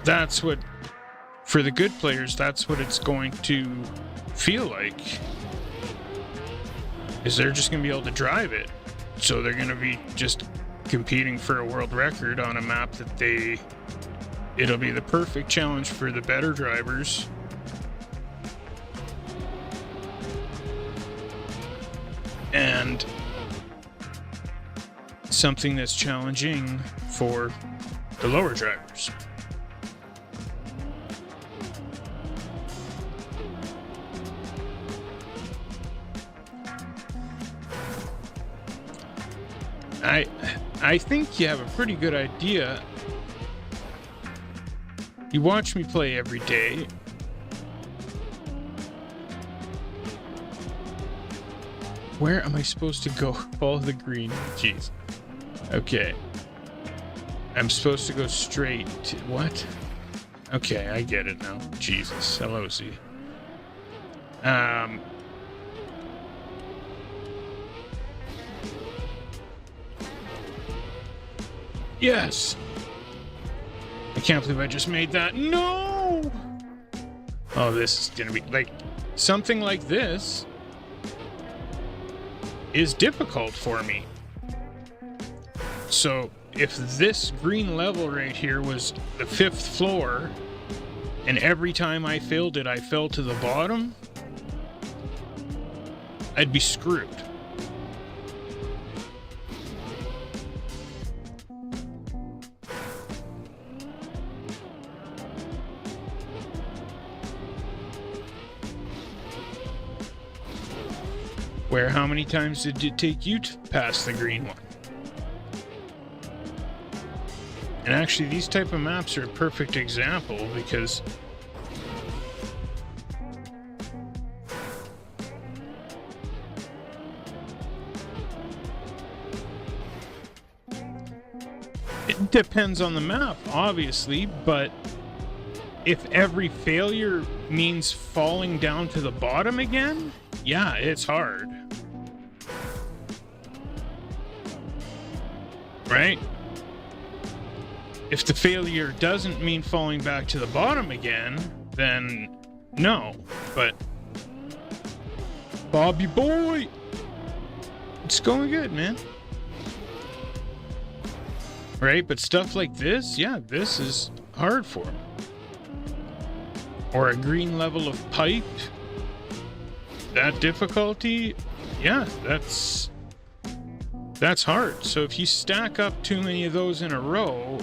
that's what, for the good players, that's what it's going to feel like. Is they're just gonna be able to drive it. So they're gonna be just competing for a world record on a map that it'll be the perfect challenge for the better drivers. And something that's challenging for the lower drivers. I think you have a pretty good idea. You watch me play every day. Where am I supposed to go? Follow the green. Jeez. Okay. I'm supposed to go straight to... What? Okay, I get it now. Jesus. Hello, Z. Yes! I can't believe I just made that. No! Oh, this is gonna be... Like, something like this is difficult for me. So, if this green level right here was the 5th floor, and every time I failed it, I fell to the bottom, I'd be screwed. Where, how many times did it take you to pass the green one? And actually, these type of maps are a perfect example because it depends on the map, obviously, but if every failure means falling down to the bottom again, yeah, it's hard. Right? If the failure doesn't mean falling back to the bottom again, then no. But Bobby boy, it's going good, man. Right? But stuff like this, yeah, this is hard for him. Or a green level of pipe. That difficulty, yeah, that's hard. So if you stack up too many of those in a row,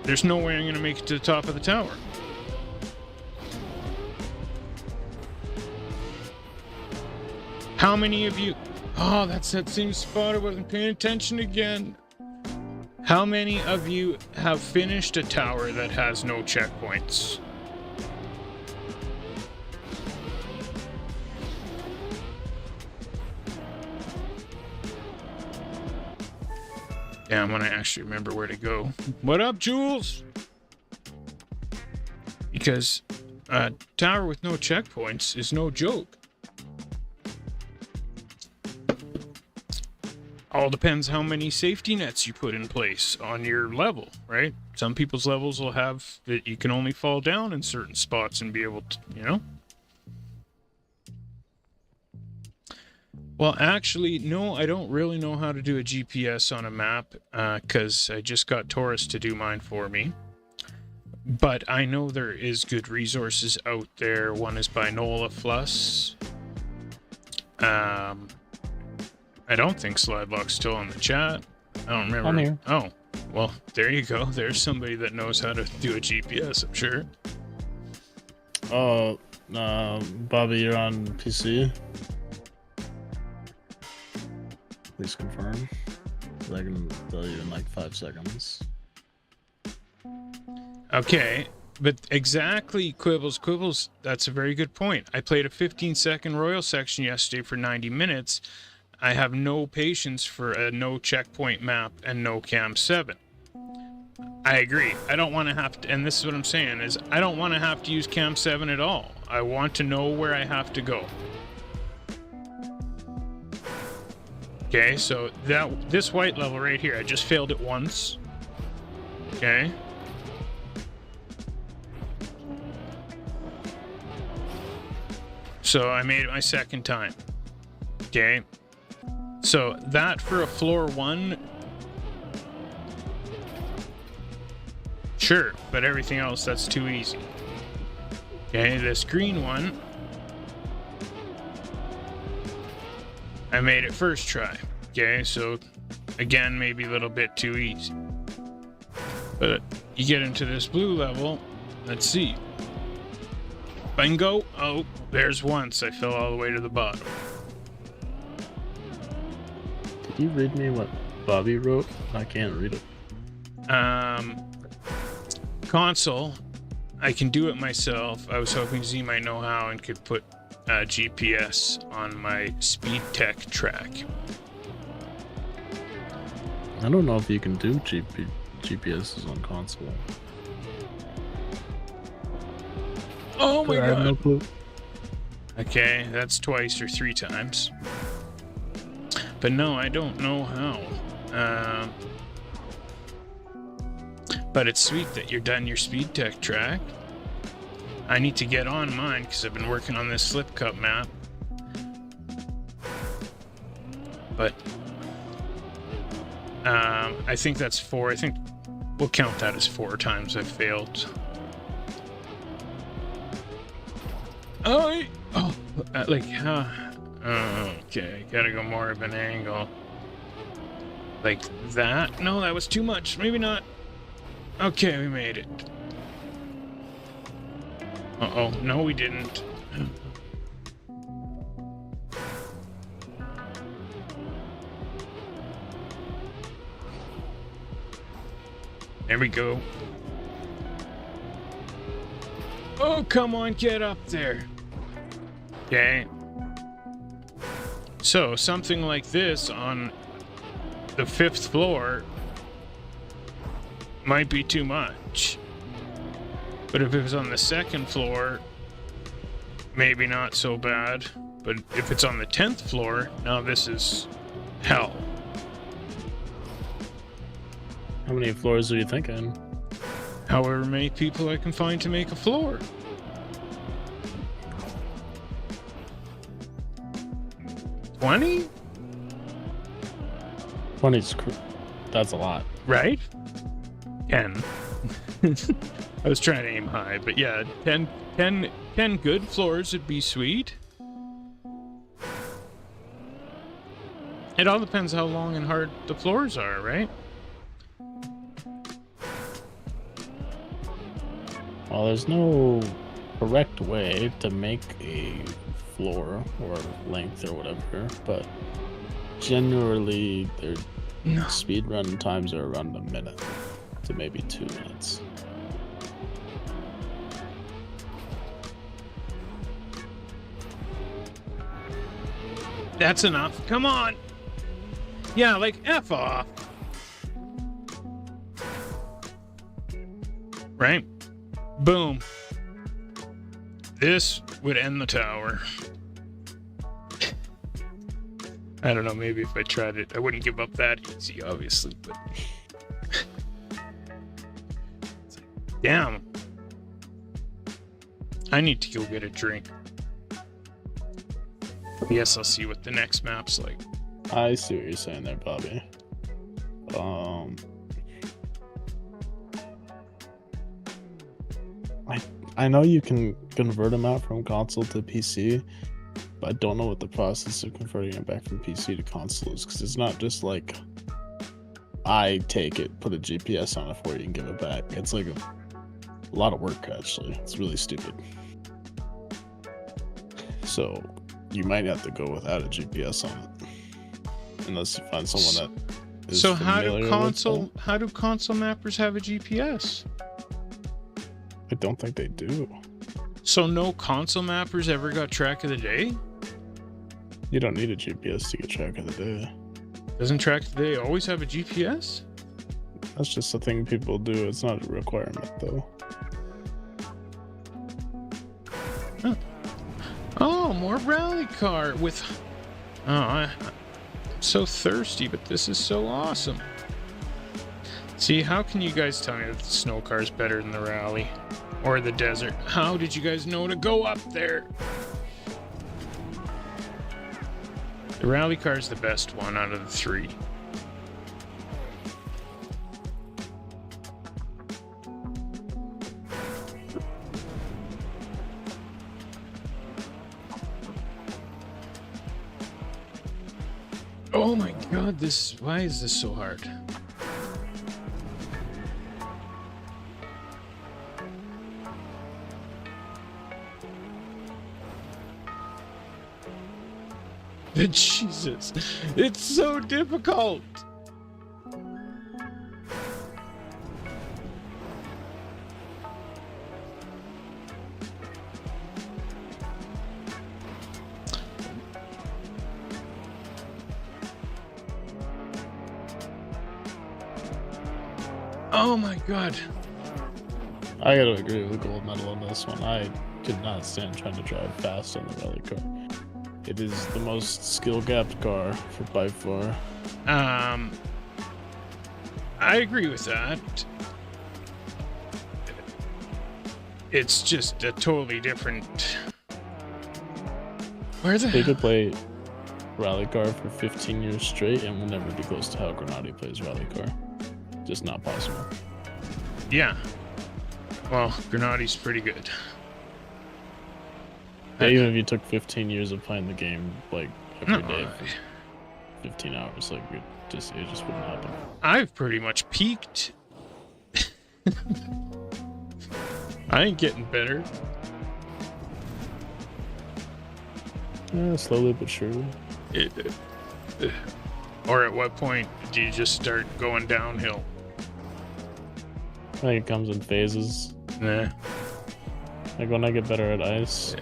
there's no way I'm going to make it to the top of the tower. How many of you... Oh, that's that same spot. I wasn't paying attention again. How many of you have finished a tower that has no checkpoints? Damn, when I actually remember where to go. What up, Jules? Because a tower with no checkpoints is no joke. All depends how many safety nets you put in place on your level, right? Some people's levels will have that you can only fall down in certain spots and be able to, you know? Well, actually, no, I don't really know how to do a GPS on a map because I just got Taurus to do mine for me. But I know there is good resources out there. One is by Nola Fluss. I don't think Slideblock's still on the chat. I don't remember. I'm here. Oh, well, there you go. There's somebody that knows how to do a GPS, I'm sure. Bobby, you're on PC? Please confirm. I can tell you in like 5 seconds. Okay, but exactly, Quibbles, that's a very good point. I played a 15-second Royal section yesterday for 90 minutes. I have no patience for a no checkpoint map and no Cam 7. I agree. I don't want to have to, and this is what I'm saying, is I don't want to have to use Cam 7 at all. I want to know where I have to go. Okay, so this white level right here, I just failed it once. Okay. So I made it my second time. Okay. So that for a floor 1 Sure, but everything else, that's too easy. Okay, this green one, I made it first try. Okay, so again, maybe a little bit too easy. But you get into this blue level, let's see. Bingo! Oh, there's once I fell all the way to the bottom. Did you read me what Bobby wrote? I can't read it. Console, I can do it myself. I was hoping Z might know how and could put GPS on my speed tech track. I don't know if you can do GPSs on console. Oh my I have god. no clue. Okay, that's twice or 3 times. But no, I don't know how. But it's sweet that you're done your speed tech track. I need to get on mine because I've been working on this slip cup map. But I think that's 4. I think we'll count that as 4 times I've failed. Okay, gotta go more of an angle. Like that? No, that was too much. Maybe not. Okay, we made it. Uh-oh, no we didn't. There we go. Oh, come on, get up there. Okay. So, something like this on the 5th floor might be too much. But if it was on the 2nd floor, maybe not so bad. But if it's on the 10th floor, now this is hell. How many floors are you thinking? However many people I can find to make a floor. $20? 20's that's a lot. Right? 10. I was trying to aim high, but yeah, 10 good floors would be sweet. It all depends how long and hard the floors are, right? Well, there's no correct way to make a floor or length or whatever, but generally their speed run times are around a minute to maybe 2 minutes. That's enough. Come on. Yeah, like F off. Right? Boom. This would end the tower. I don't know, maybe if I tried it, I wouldn't give up that easy, obviously, but... Damn. I need to go get a drink. Yes, I'll see what the next map's like. I see what you're saying there, Bobby. I know you can convert them out from console to PC, but I don't know what the process of converting it back from PC to console is, because it's not just like I take it, put a GPS on it for you and give it back. It's like a lot of work, actually. It's really stupid. So you might have to go without a GPS on it, unless you find someone that is so how do console mappers have a GPS? I don't think they do. So no console mappers ever got track of the day? You don't need a GPS to get track of the day. Doesn't track of the day always have a GPS? That's just a thing people do. It's not a requirement, though. Huh. Oh, more rally car with... Oh, I'm so thirsty, but this is so awesome. See, how can you guys tell me that the snow car is better than the rally? Or the desert? How did you guys know to go up there? The rally car is the best one out of the 3. Oh my god, why is this so hard? Jesus, it's so difficult. Oh my god. I gotta agree with the gold medal on this one. I could not stand trying to drive fast on the rally car. It is the most skill-gapped car by far. I agree with that. It's just a totally different. Where the They hell? could play rally car for 15 years straight and we'll never be close to how Granati plays rally car. Just not possible. Yeah. Well, Granati's pretty good. Yeah, even if you took 15 years of playing the game like every day for 15 hours, like it just wouldn't happen. I've pretty much peaked. I ain't getting better. Yeah, slowly but surely. Or at what point do you just start going downhill? I think it comes in phases. Nah. Like when I get better at ice,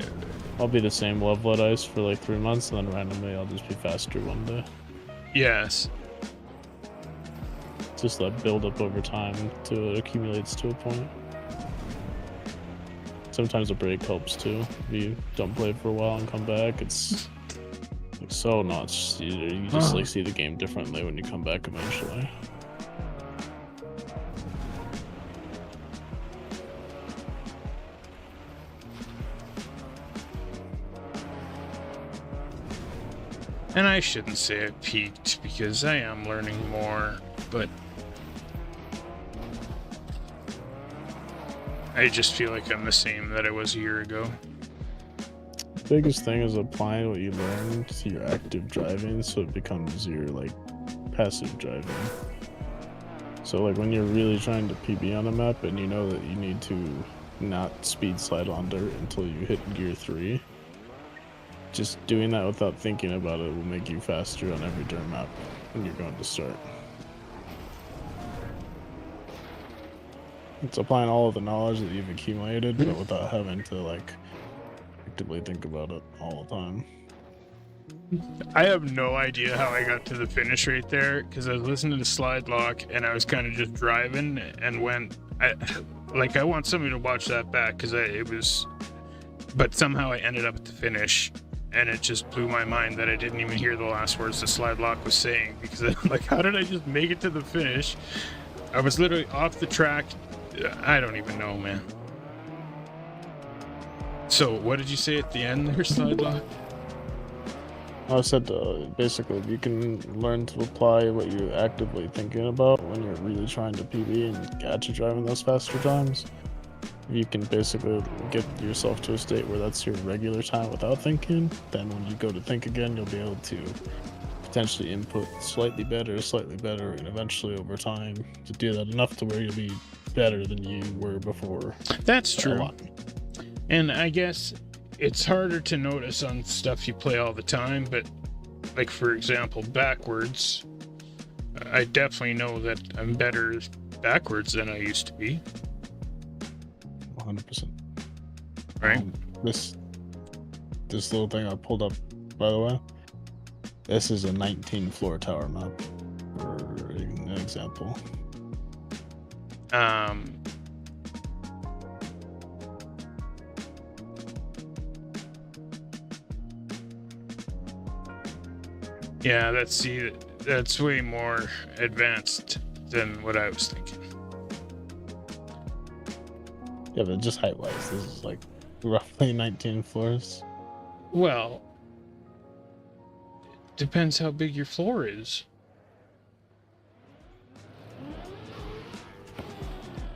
I'll be the same level at ice for like 3 months, and then randomly I'll just be faster one day. Yes. It's just that build up over time until it accumulates to a point. Sometimes a break helps too. If you don't play for a while and come back, it's like so nuts. You just like see the game differently when you come back eventually. And I shouldn't say I peaked because I am learning more, but I just feel like I'm the same that I was a year ago. The biggest thing is applying what you learned to your active driving so it becomes your like passive driving. So like when you're really trying to PB on a map and you know that you need to not speed slide on dirt until you hit gear 3, just doing that without thinking about it will make you faster on every dirt map when you're going to start. It's applying all of the knowledge that you've accumulated, but without having to like actively think about it all the time. I have no idea how I got to the finish right there because I was listening to Slide Lock and I was kind of just driving and I want somebody to watch that back because but somehow I ended up at the finish and it just blew my mind that I didn't even hear the last words the Slide Lock was saying because I'm like, how did I just make it to the finish? I was literally off the track. I don't even know, man. So what did you say at the end there, Slide Lock? I said basically if you can learn to apply what you're actively thinking about when you're really trying to PB and get you driving those faster times, you can basically get yourself to a state where that's your regular time without thinking. Then when you go to think again, you'll be able to potentially input slightly better, and eventually over time to do that enough to where you'll be better than you were before. That's true. And I guess it's harder to notice on stuff you play all the time, but like for example, backwards, I definitely know that I'm better backwards than I used to be. 100%. Right? This little thing I pulled up, by the way, this is a 19 floor tower map, for an example. Yeah, that's way more advanced than what I was thinking. Yeah, but just height-wise, this is like roughly 19 floors. Well, depends how big your floor is.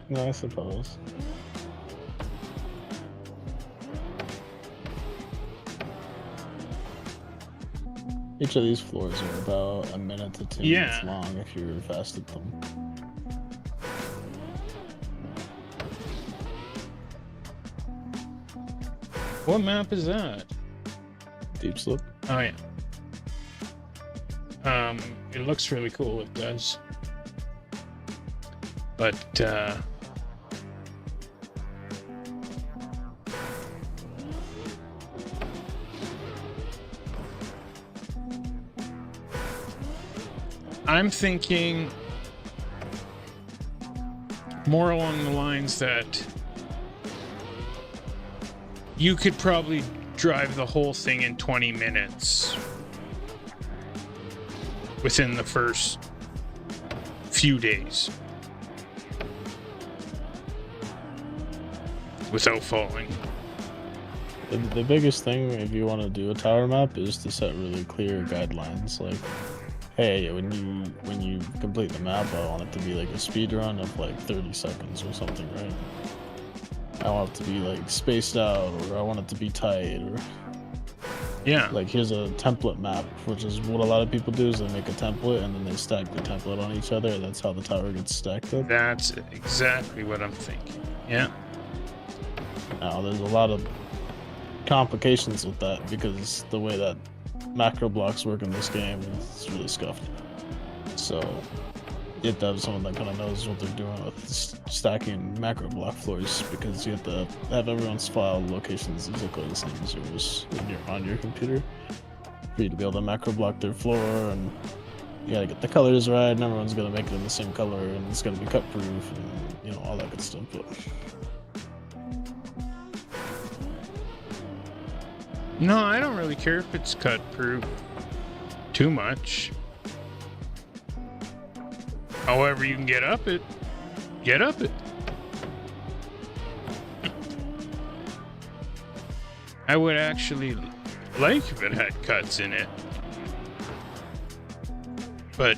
No, I suppose. Each of these floors are about a minute to 2 minutes long if you're fast at them. What map is that? Deep Slip. Oh yeah. It looks really cool, it does. But I'm thinking more along the lines that you could probably drive the whole thing in 20 minutes within the first few days without falling. The biggest thing if you want to do a tower map is to set really clear guidelines, like, hey, when you complete the map, I want it to be like a speed run of like 30 seconds or something, right? I want it to be like spaced out, or I want it to be tight, or yeah, like here's a template map, which is what a lot of people do is they make a template and then they stack the template on each other, and that's how the tower gets stacked up. That's exactly what I'm thinking. Yeah. Now there's a lot of complications with that because the way that macro blocks work in this game is really scuffed. So you have to have someone that kind of knows what they're doing with stacking macro block floors, because you have to have everyone's file locations exactly the same as yours when you're on your computer for you to be able to macro block their floor, and you gotta get the colors right, and everyone's gonna make it in the same color, and it's gonna be cut proof, and you know, all that good stuff. But no, I don't really care if it's cut proof too much. However you can get up it, get up it. I would actually like if it had cuts in it. But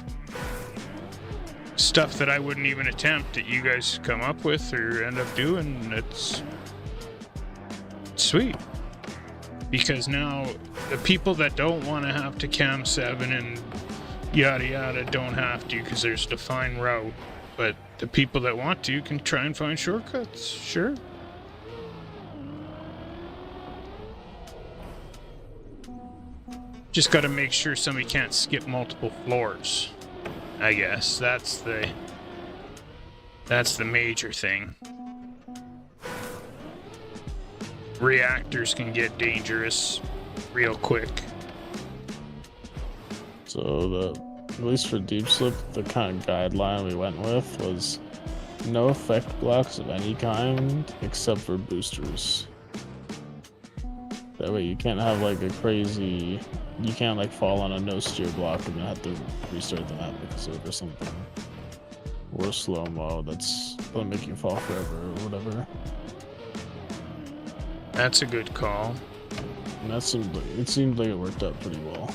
stuff that I wouldn't even attempt that you guys come up with or end up doing, it's sweet. Because now the people that don't want to have to cam 7 and yada yada don't have to, because there's a defined route. But the people that want to can try and find shortcuts, sure. Just got to make sure somebody can't skip multiple floors. I guess that's the major thing. Reactors can get dangerous real quick. so at least for Deep Slip, the kind of guideline we went with was no effect blocks of any kind except for boosters. That way you can't have like a crazy, you can't like fall on a no steer block and then have to restart the map because of it or something. Or slow-mo that's gonna make you fall forever or whatever. That's a good call. And that seemed like it worked out pretty well.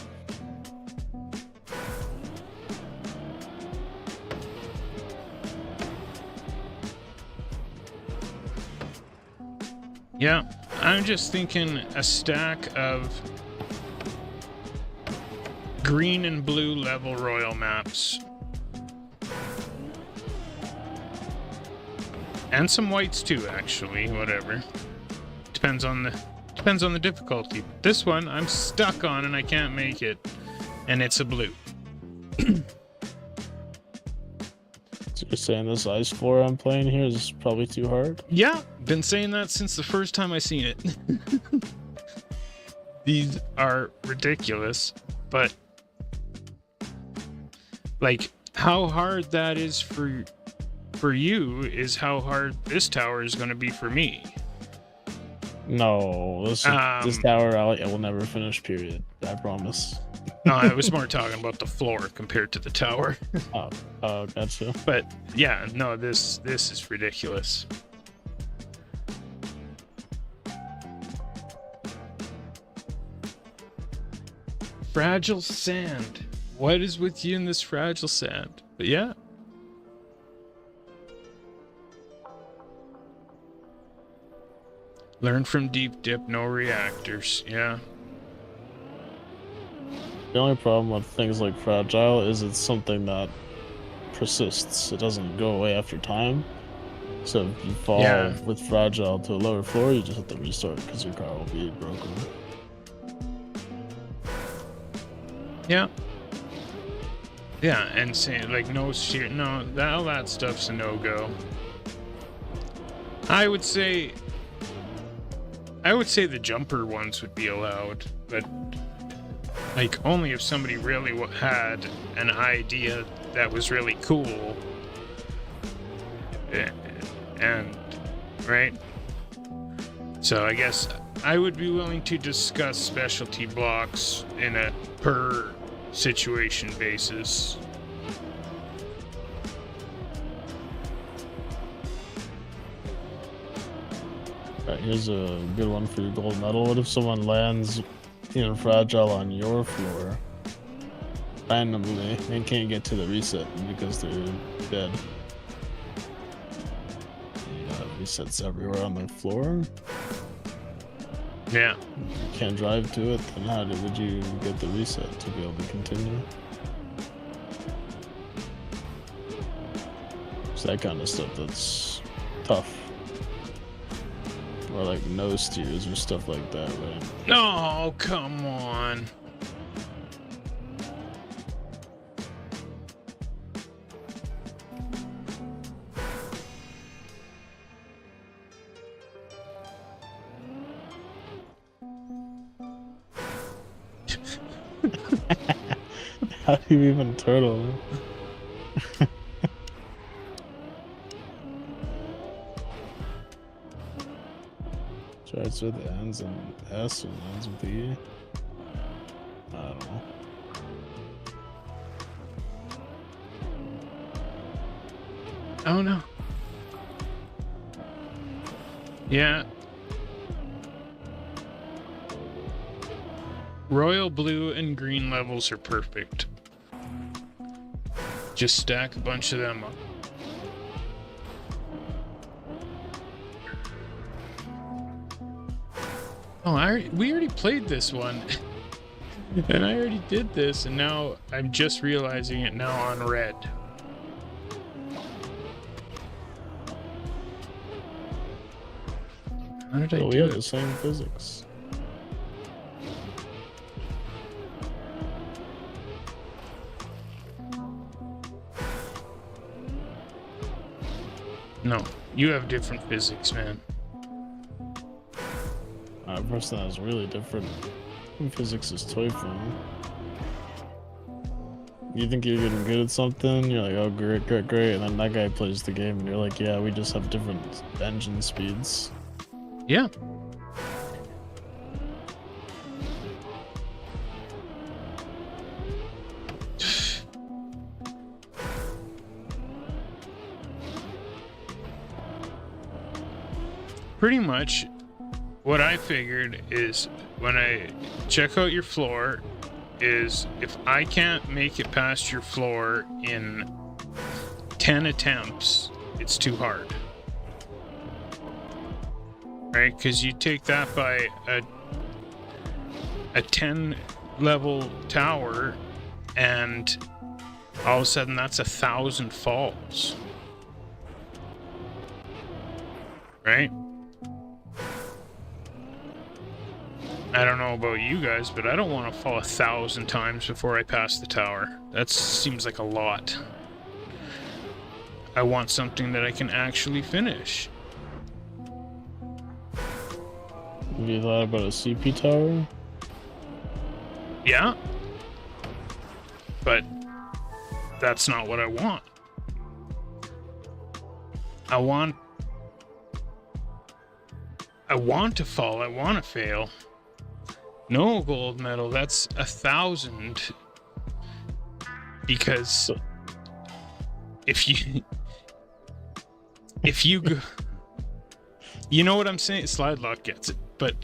Yeah, I'm just thinking a stack of green and blue level royal maps. And some whites too, actually, whatever. Depends on the difficulty. This one I'm stuck on and I can't make it, and it's a blue. So you're saying this ice floor I'm playing here is probably too hard? Yeah, been saying that since the first time I seen it. These are ridiculous, but like how hard that is for you is how hard this tower is going to be for me. No, this tower I will never finish, period. I promise. No, I was more talking about the floor compared to the tower. Oh, gotcha. But yeah, no, this is ridiculous. Fragile sand. What is with you in this fragile sand? But yeah. Learn from deep dip, no reactors. Yeah. The only problem with things like Fragile is it's something that persists. It doesn't go away after time. So if you fall with Fragile to a lower floor, you just have to restart because your car will be broken. Yeah. Yeah, and say like no, all that stuff's a no-go. I would say the jumper ones would be allowed, but like only if somebody really had an idea that was really cool. And right? So I guess I would be willing to discuss specialty blocks in a per situation basis. Alright, here's a good one for your gold medal. What if someone lands in Fragile on your floor randomly and can't get to the reset because they're dead? Resets everywhere on the floor. Yeah. You can't drive to it, then how would you get the reset to be able to continue? It's that kind of stuff that's tough. Or like no steers or stuff like that, right? Oh, come on. How do you even turtle? Starts with ends in S and ends with E. I don't know. Oh no. Yeah. Royal blue and green levels are perfect. Just stack a bunch of them up. Oh, we already played this one. And I already did this, and now I'm just realizing it now on red. How did I do we have it? the same physics. No, you have different physics, man. A person that has really different physics is toy phone. You think you're getting good at something, you're like, oh great, great, great, and then that guy plays the game and you're like, yeah, we just have different engine speeds. Yeah. Pretty much what I figured is when I check out your floor is if I can't make it past your floor in 10 attempts, it's too hard. Right? Because you take that by a 10 level tower and all of a sudden that's 1,000 falls. Right? I don't know about you guys, but I don't want to fall 1,000 times before I pass the tower. That seems like a lot. I want something that I can actually finish. Have you thought about a CP tower? Yeah. But that's not what I want. I want to fall. I want to fail. No gold medal. That's 1,000. Because if you go, you know what I'm saying? Slide lock gets it, but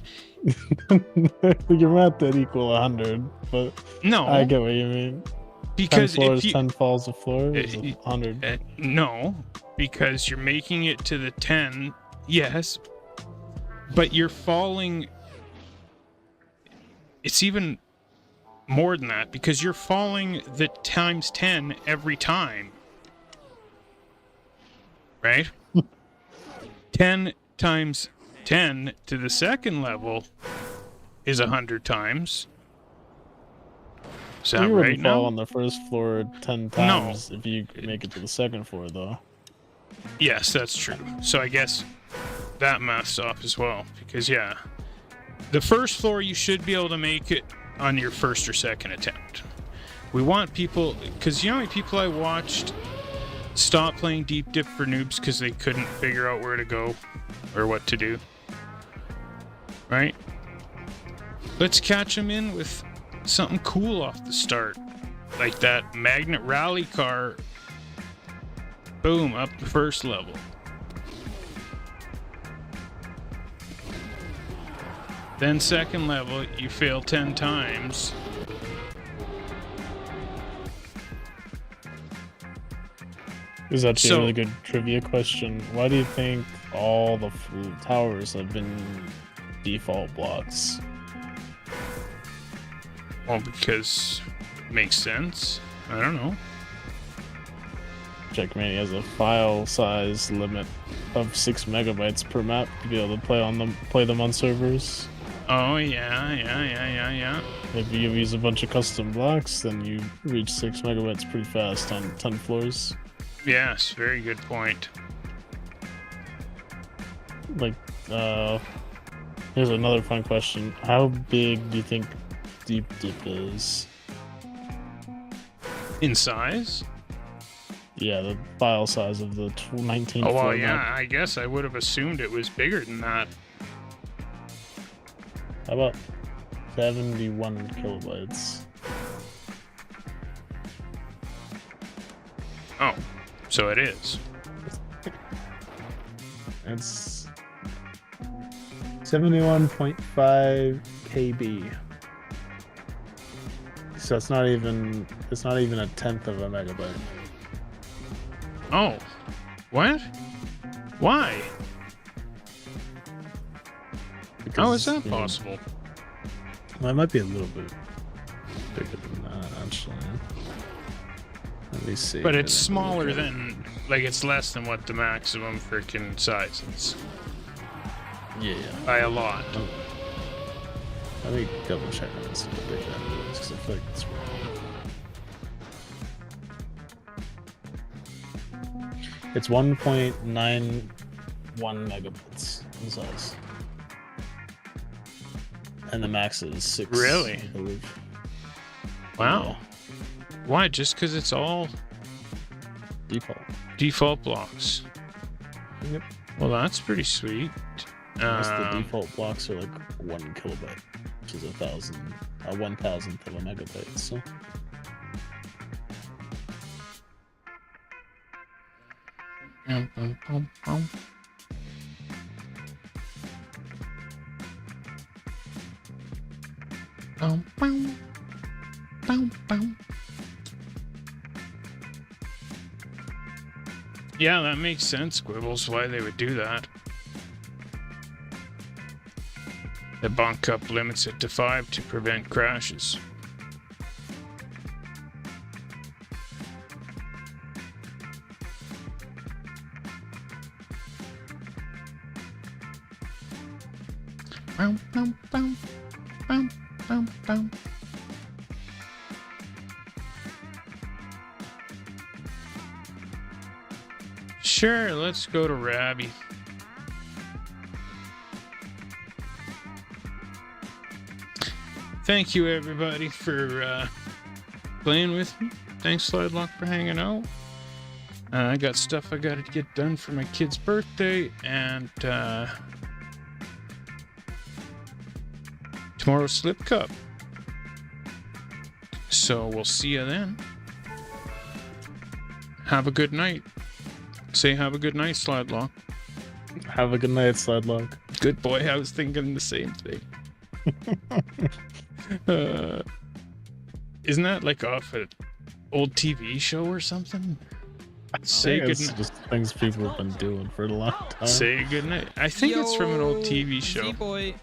your math did equal 100, but no, I get what you mean. Because 10 floors, 10 falls a floor is 100. No, because you're making it to the 10, yes, but you're falling. It's even more than that because you're falling the times 10 every time. Right? 10 times 10 to the second level is 100 times. Is that You right wouldn't fall now? on the first floor 10 times if you make it to the second floor, though. Yes, that's true. So I guess that math's off as well. Because, yeah, the first floor you should be able to make it on your first or second attempt. We want people... Because you know how many people I watched stop playing Deep Dip for noobs because they couldn't figure out where to go or what to do? Right? Let's catch them in with something cool off the start. Like that magnet rally car. Boom, up the first level. Then second level, you fail 10 times. This is actually a really good trivia question. Why do you think all the towers have been default blocks? Well, because it makes sense. I don't know. Checkmate has a file size limit of 6 megabytes per map to be able to play them on servers. Oh yeah. If you use a bunch of custom blocks, then you reach 6 megabytes pretty fast on 10 floors. Yes, very good point. Like, here's another fun question. How big do you think Deep Dip is? In size? Yeah, the file size of the 19. Oh, well, yeah, I guess I would have assumed it was bigger than that. How about 71 kilobytes? Oh, so it is. It's 71.5 KB. So it's not even a tenth of a megabyte. Oh, what? Why? How is that possible? Well, it might be a little bit bigger than that, actually. Let me see. But it's smaller than, like, it's less than what the maximum freaking size is. Yeah. By a lot. Let me double check on this how big that is, because I feel like it's wrong. It's 1.91 megabytes in size. And the max is 6. Really? I believe. Wow. Yeah. Why? Just because it's all default blocks? Yep. Well, that's pretty sweet. The default blocks are like 1 kilobyte, which is 1,000th of a megabyte. So. Yeah, that makes sense, Squibbles, why they would do that. The bunk up limits it to 5 to prevent crashes. Sure, let's go to Rabby. Thank you, everybody, for playing with me. Thanks, Slidelock, for hanging out. I got stuff I gotta get done for my kid's birthday, and tomorrow's Slip Cup. So we'll see you then. Have a good night. Say have a good night, Slidelock. Have a good night, Slidelock. Good boy, I was thinking the same thing. Isn't that like off an old TV show or something? Say good night. Just things people have been doing for a long time. Say good night. I think it's from an old TV show. ZeeBoy.